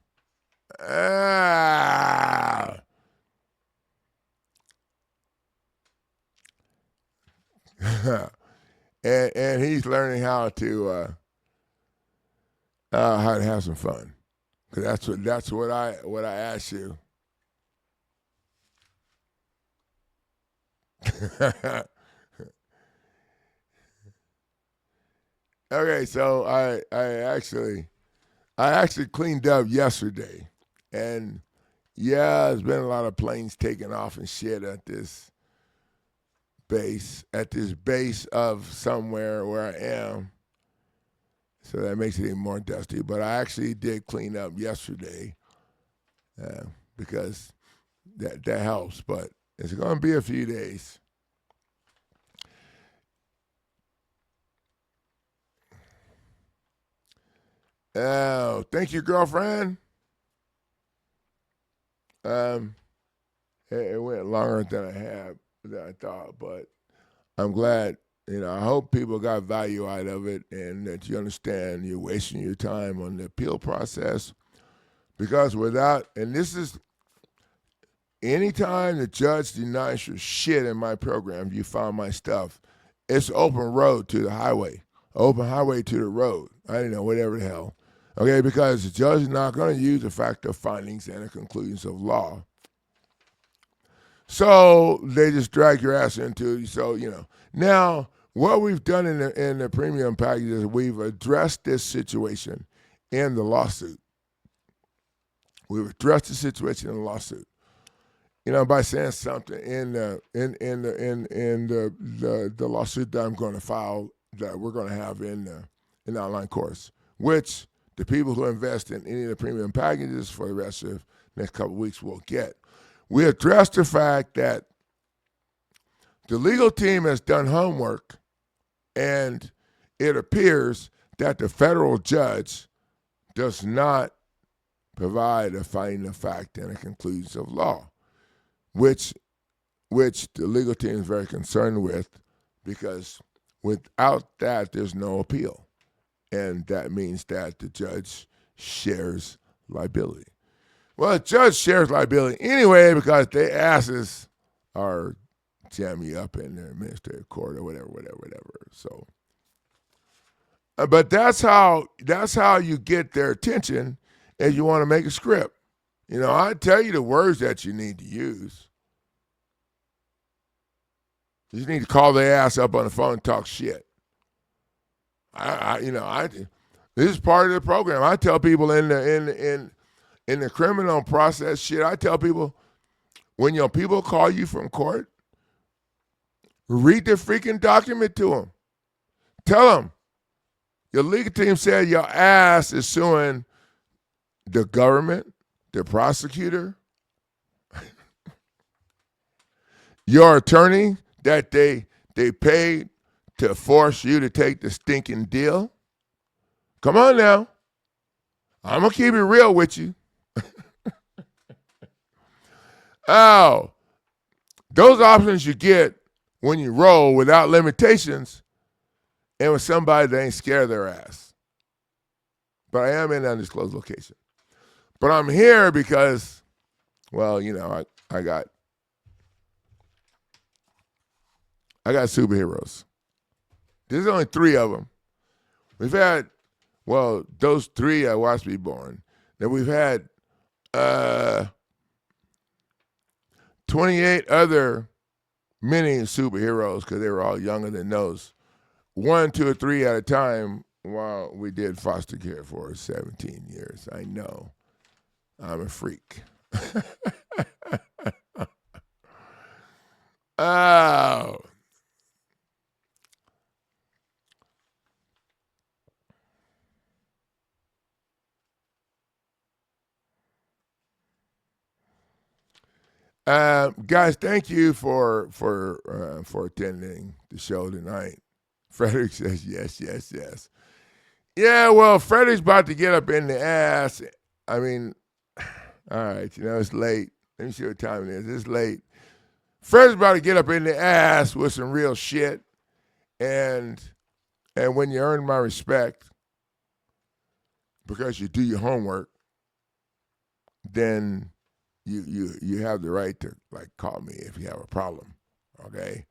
he's learning how to have some fun. Cause that's what I asked you. Okay, so I actually cleaned up yesterday, and yeah, there's been a lot of planes taking off and shit at this base of somewhere where I am. So that makes it even more dusty. But I actually did clean up yesterday because that helps. But it's going to be a few days. Oh, thank you, girlfriend. It went longer than I thought, but I'm glad. I hope people got value out of it and that you understand you're wasting your time on the appeal process. Because this is anytime the judge denies your shit in my program, you found my stuff, it's open road to the highway, open highway to the road. I don't know, whatever the hell. Okay, because the judge is not going to use the fact of findings and the conclusions of law. So they just drag your ass into. So now what we've done in the premium package is we've addressed this situation in the lawsuit. We've addressed the situation in the lawsuit. By saying something in the lawsuit that I'm going to file, that we're going to have in the online course, which the people who invest in any of the premium packages for the rest of the next couple of weeks will get. We addressed the fact that the legal team has done homework, and it appears that the federal judge does not provide a finding of fact and a conclusion of law, which the legal team is very concerned with, because without that, there's no appeal. And that means that the judge shares liability. Well, the judge shares liability anyway because their asses are jamming you up in the administrative court or whatever. So, but that's how you get their attention, if you want to make a script. I tell you the words that you need to use. You just need to call their ass up on the phone and talk shit. This is part of the program. I tell people in the criminal process shit, I tell people, when your people call you from court, read the freaking document to them. Tell them, your legal team said your ass is suing the government, the prosecutor, your attorney that they paid to force you to take the stinking deal. Come on now. I'm going to keep it real with you. Oh, those options you get when you roll without limitations and with somebody that ain't scared of their ass. But I am in an undisclosed location. But I'm here because, well, you know, I got superheroes. There's only 3 of them. We've had, well, those 3 I watched me born. Then we've had 28 other mini superheroes because they were all younger than those. 1, 2, or 3 at a time while we did foster care for 17 years. I know. I'm a freak. Oh. Guys, thank you for attending the show tonight. Frederick says yes, yes, yes. Yeah, well, Frederick's about to get up in the ass. I mean, all right, you know, it's late. Let me see what time it is. It's late. Frederick's about to get up in the ass with some real shit. And when you earn my respect because you do your homework, then you have the right to, like, call me if you have a problem, okay?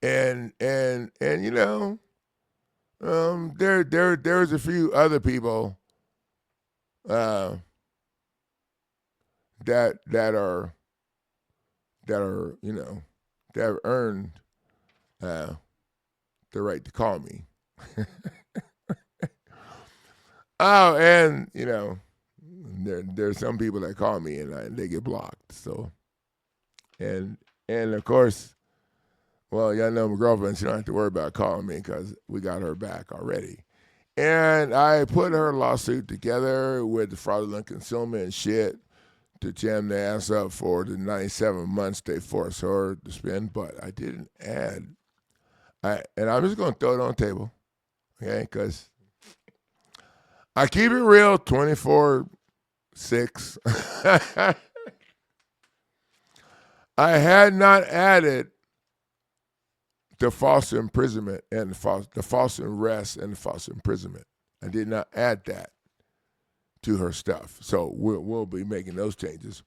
And you know, there's a few other people that are you know, that have earned the right to call me. Oh, and you know, there's some people that call me and they get blocked. So, and of course, well, y'all know my girlfriend. She don't have to worry about calling me because we got her back already. And I put her lawsuit together with the fraudulent concealment and shit to jam the ass up for the 97 months they forced her to spend. But I didn't add. And I'm just going to throw it on the table, okay? Because I keep it real 24/6. I had not added the false imprisonment and the false arrest and the false imprisonment. I did not add that to her stuff. So we'll be making those changes.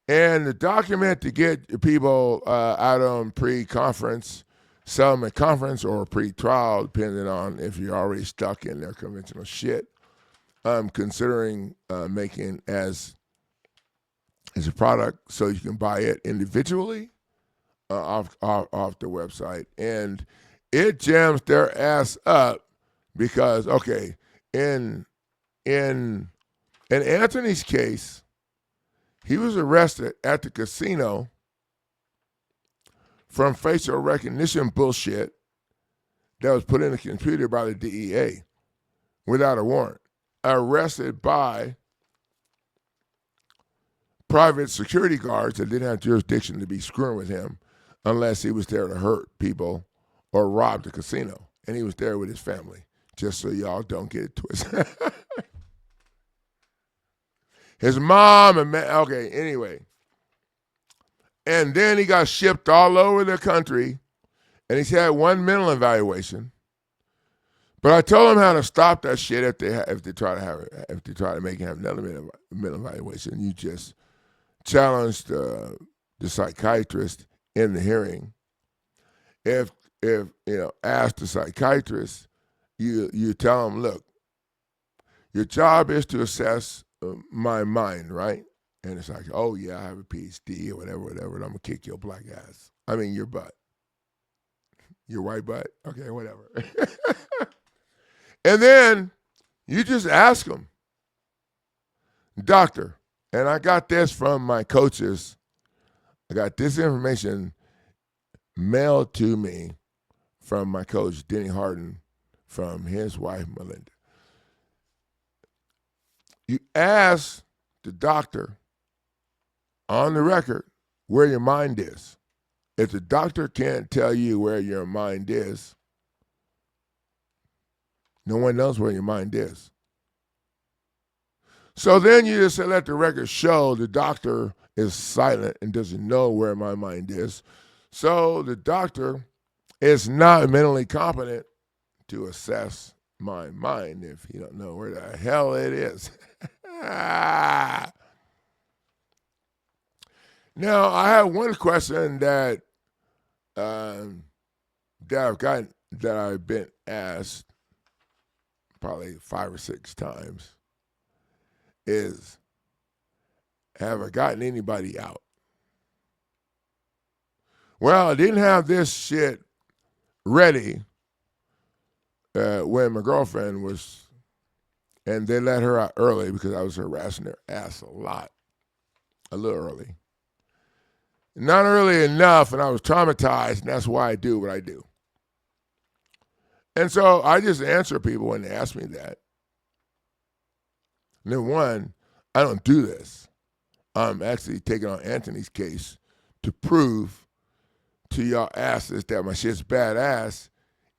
And the document to get people out on pre-conference, settlement conference, or pre-trial, depending on if you're already stuck in their conventional shit, I'm considering making as a product so you can buy it individually off the website. And it jams their ass up because, okay, in Anthony's case, he was arrested at the casino from facial recognition bullshit that was put in the computer by the DEA without a warrant. Arrested by private security guards that didn't have jurisdiction to be screwing with him unless he was there to hurt people or rob the casino. And he was there with his family, just so y'all don't get it twisted. His mom and okay, anyway. And then he got shipped all over the country, and he's had 1 mental evaluation. But I told him how to stop that shit if they try to make him have another mental evaluation. You just challenge the psychiatrist in the hearing. If you know, ask the psychiatrist, you tell him, look, your job is to assess my mind, right? And it's like, oh yeah, I have a PhD or whatever, and I'm gonna kick your black ass. I mean your butt. Your white butt? Okay, whatever. And then You just ask them, doctor, and I got this from my coaches. I got this information mailed to me from my coach, Denny Harden, from his wife, Melinda. You ask the doctor on the record where your mind is. If the doctor can't tell you where your mind is, no one knows where your mind is. So then you just let the record show the doctor is silent and doesn't know where my mind is. So the doctor is not mentally competent to assess my mind if he don't know where the hell it is. Now, I have one question that I've been asked probably 5 or 6 times is, have I gotten anybody out? Well, I didn't have this shit ready when my girlfriend was, and they let her out early because I was harassing her ass a little early. Not early enough, and I was traumatized, and that's why I do what I do. And so I just answer people when they ask me that. Number one, I don't do this. I'm actually taking on Anthony's case to prove to y'all asses that my shit's badass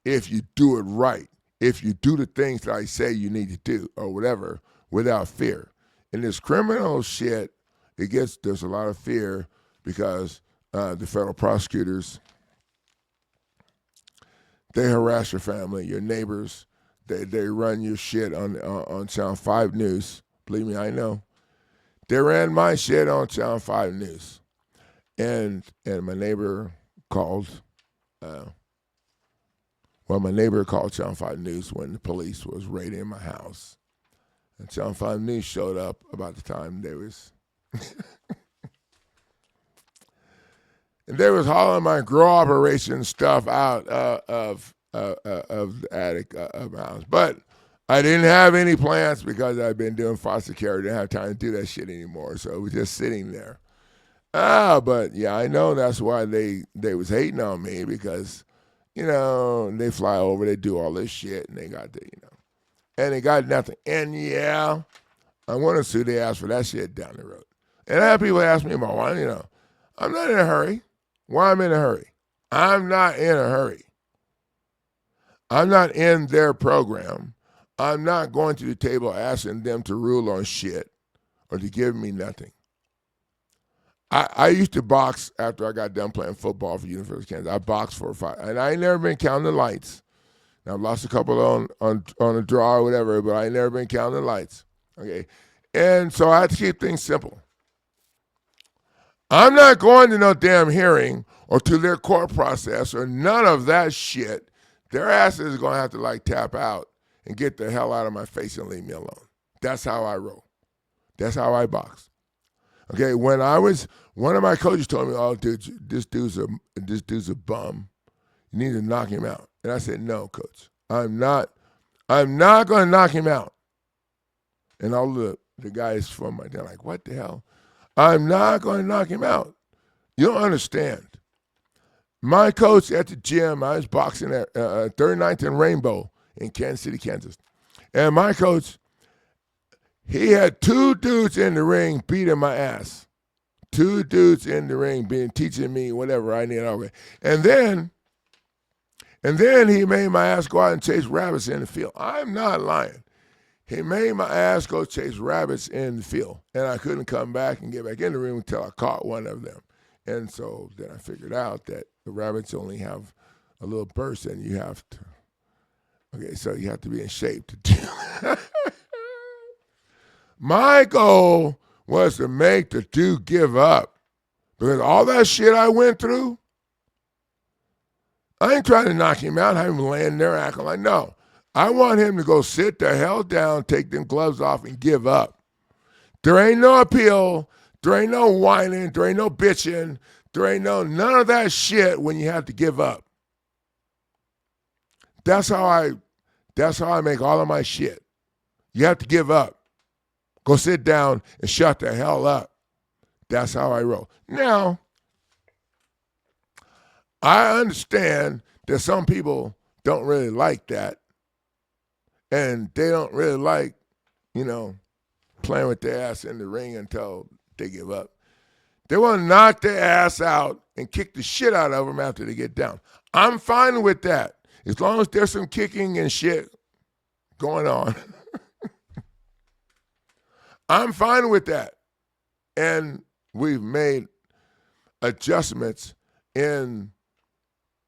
if you do it right. If you do the things that I say you need to do or whatever without fear. In this criminal shit, there's a lot of fear because the federal prosecutors, they harass your family, your neighbors. They run your shit on Channel 5 News. Believe me, I know. They ran my shit on Channel 5 News. And my neighbor called. My neighbor called Channel 5 News when the police was raiding my house. And Channel 5 News showed up about the time they was... And they was hauling my grow operation stuff out of the attic of my house. But I didn't have any plants because I've been doing foster care. I didn't have time to do that shit anymore. So it was just sitting there. But yeah, I know that's why they was hating on me because, they fly over, they do all this shit, and they got and they got nothing. And yeah, I want to sue the ass for that shit down the road. And I have people ask me about why, I'm not in a hurry. Why I'm in a hurry? I'm not in a hurry. I'm not in their program. I'm not going to the table asking them to rule on shit or to give me nothing. I used to box after I got done playing football for University of Kansas. I boxed for 5, and I ain't never been counting the lights. Now, I've lost a couple on a draw or whatever, but I ain't never been counting the lights. Okay, and so I had to keep things simple. I'm not going to no damn hearing or to their court process or none of that shit. Their asses are going to have to tap out and get the hell out of my face and leave me alone. That's how I roll. That's how I box. Okay, one of my coaches told me, "Oh, dude, this dude's a bum. You need to knock him out." And I said, "No, coach, I'm not going to knock him out." And all the guys from my dad like, "What the hell?" I'm not going to knock him out. You don't understand. My coach at the gym, I was boxing at 39th and Rainbow in Kansas City, Kansas. And my coach, he had 2 dudes in the ring beating my ass. 2 dudes in the ring teaching me whatever I need. And then he made my ass go out and chase rabbits in the field. I'm not lying. He made my ass go chase rabbits in the field. And I couldn't come back and get back in the ring until I caught one of them. And so then I figured out that the rabbits only have a little burst and you have to, so you have to be in shape to do it. My goal was to make the dude give up. Because all that shit I went through, I ain't trying to knock him out, have him laying there acting like, no. I want him to go sit the hell down, take them gloves off, and give up. There ain't no appeal. There ain't no whining. There ain't no bitching. There ain't none of that shit when you have to give up. That's how I make all of my shit. You have to give up. Go sit down and shut the hell up. That's how I roll. Now, I understand that some people don't really like that. And they don't really like, playing with their ass in the ring until they give up. They want to knock their ass out and kick the shit out of them after they get down. I'm fine with that. As long as there's some kicking and shit going on. I'm fine with that. And we've made adjustments in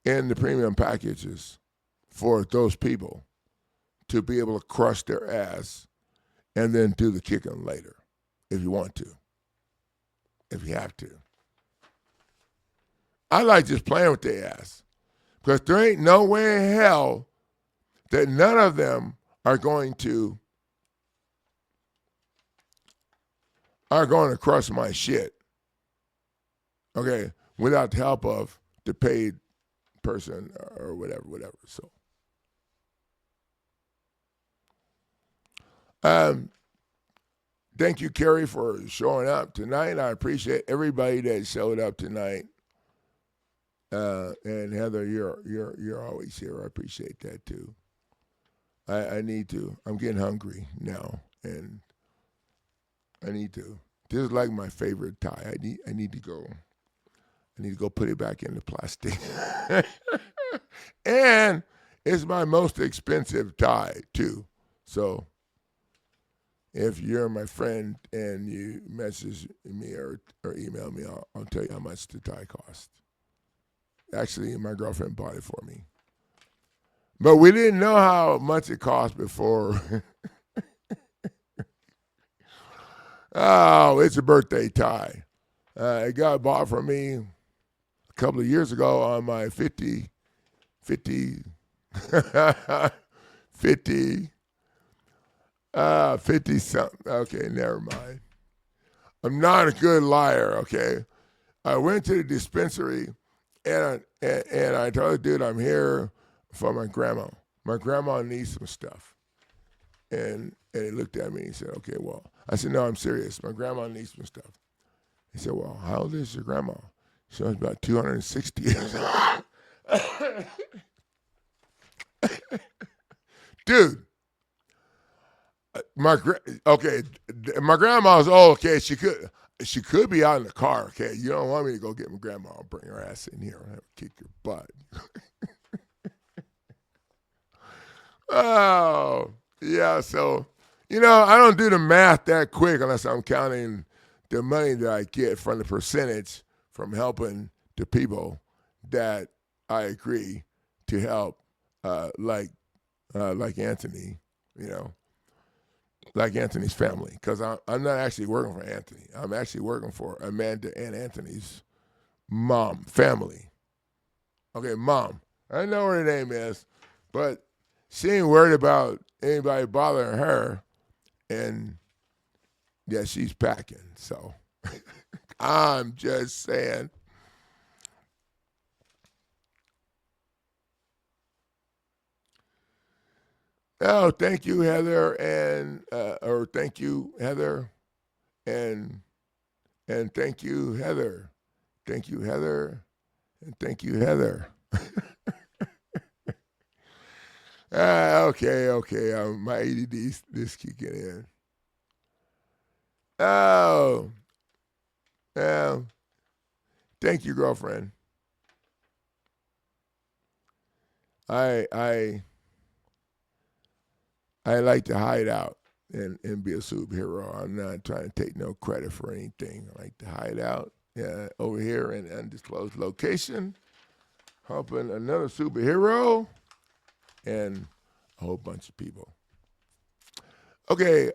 the premium packages for those people to be able to crush their ass and then do the kicking later if you want to, if you have to. I like just playing with their ass because there ain't no way in hell that none of them are going to crush my shit, okay, without the help of the paid person or whatever. So, thank you, Kerry, for showing up tonight. I appreciate everybody that showed up tonight. And Heather, you're always here. I appreciate that too. I need to. I'm getting hungry now, and I need to. This is like my favorite tie. I need to go. I need to go put it back in the plastic. And it's my most expensive tie too. So if you're my friend and you message me or email me, I'll tell you how much the tie cost. Actually, my girlfriend bought it for me. But we didn't know how much it cost before. Oh, it's a birthday tie. It got bought for me a couple of years ago on my 50 something. Okay, never mind. I'm not a good liar, okay? I went to the dispensary and I told the dude I'm here for my grandma. My grandma needs some stuff. And he looked at me and he said, okay, well, I said, no, I'm serious. My grandma needs some stuff. He said, well, how old is your grandma? She was about 260 years old. Dude, my grandma's old, okay? She could be out in the car, okay? You don't want me to go get my grandma. I'll bring her ass in here and have to kick your butt. Oh, yeah, so, I don't do the math that quick unless I'm counting the money that I get from the percentage from helping the people that I agree to help, like Anthony, like Anthony's family, because I'm not actually working for Anthony. I'm actually working for Amanda and Anthony's family. Okay, mom. I know what her name is, but she ain't worried about anybody bothering her, and yeah, she's packing. So I'm just saying. Oh, thank you, Heather, and thank you, Heather, and thank you, Heather, thank you, Heather, and thank you, Heather. Okay, my ADD is kicking in. Oh, thank you, girlfriend. I like to hide out and be a superhero. I'm not trying to take no credit for anything. I like to hide out over here in an undisclosed location, helping another superhero and a whole bunch of people. Okay,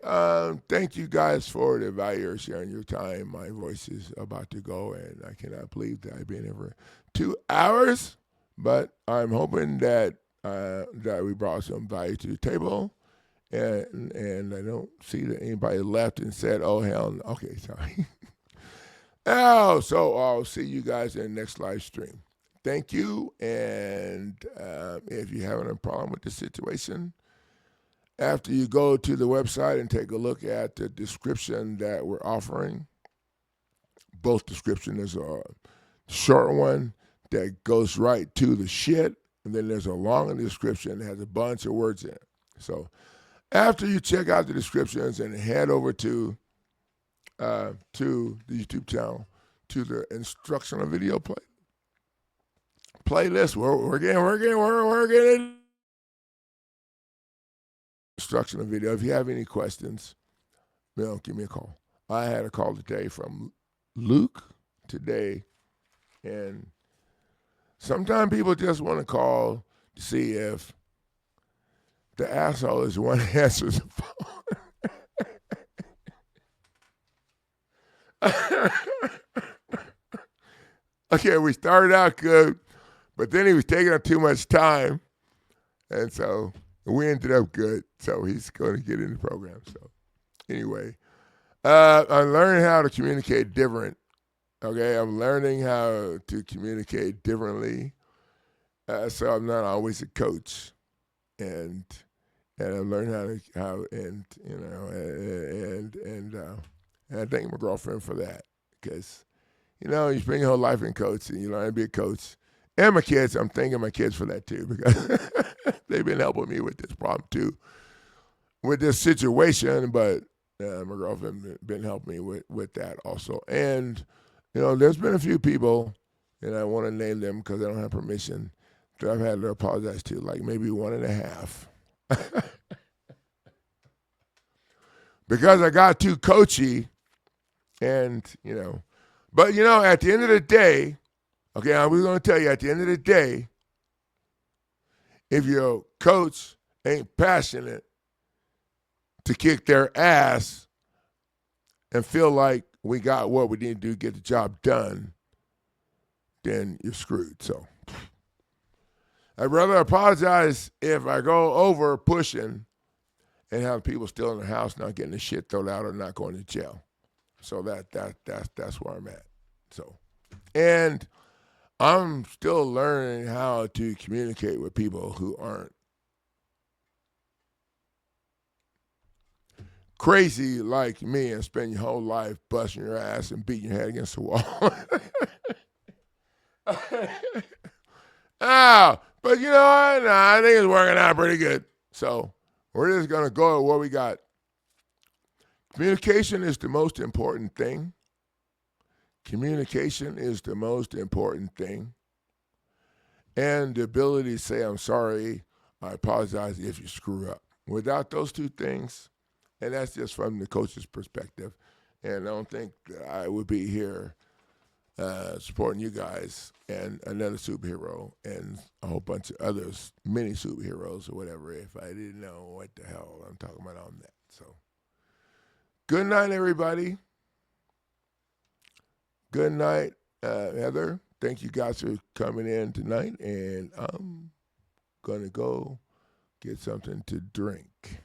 thank you guys for the value of sharing your time. My voice is about to go, and I cannot believe that I've been here for 2 hours, but I'm hoping that we brought some value to the table. And I don't see that anybody left and said, oh, hell no. Okay, sorry. So I'll see you guys in the next live stream. Thank you. And if you're having a problem with the situation, After you go to the website and take a look at the description that we're offering, both description is a short one that goes right to the shit, and then there's a longer description that has a bunch of words in it. So after you check out the descriptions and head over to the YouTube channel, to the instructional video playlist, we're getting instructional video. If you have any questions, give me a call. I had a call today from Luke today, and sometimes people just want to call to see if the asshole is the one that answers the phone. Okay, we started out good, but then he was taking up too much time, and so we ended up good. So he's going to get in the program. So anyway, I'm learning how to communicate different. Okay, I'm learning how to communicate differently. So I'm not always a coach, and I'm learning and I thank my girlfriend for that, because you spend your whole life in coaching, you learn how to be a coach. And my kids, I'm thanking my kids for that too, because they've been helping me with this problem too, with this situation. But my girlfriend been helping me with that also. And there's been a few people, and I want to name them because I don't have permission, that I've had to apologize to, like maybe 1.5. Because I got too coachy, and but at the end of the day, okay, I was going to tell you, at the end of the day, if your coach ain't passionate to kick their ass and feel like we got what we need to do to get the job done, then you're screwed. So I'd rather apologize if I go over pushing and have people still in the house not getting the shit thrown out or not going to jail. So that's where I'm at. So, and I'm still learning how to communicate with people who aren't crazy like me and spend your whole life busting your ass and beating your head against the wall. But you know what? I think it's working out pretty good. So we're just going to go with what we got. Communication is the most important thing. Communication is the most important thing. And the ability to say, I'm sorry, I apologize if you screw up. Without those two things, and that's just from the coach's perspective, and I don't think that I would be here supporting you guys and another superhero and a whole bunch of others, many superheroes or whatever, if I didn't know what the hell I'm talking about on that. So, good night, everybody. Good night, Heather. Thank you guys for coming in tonight, and I'm going to go get something to drink.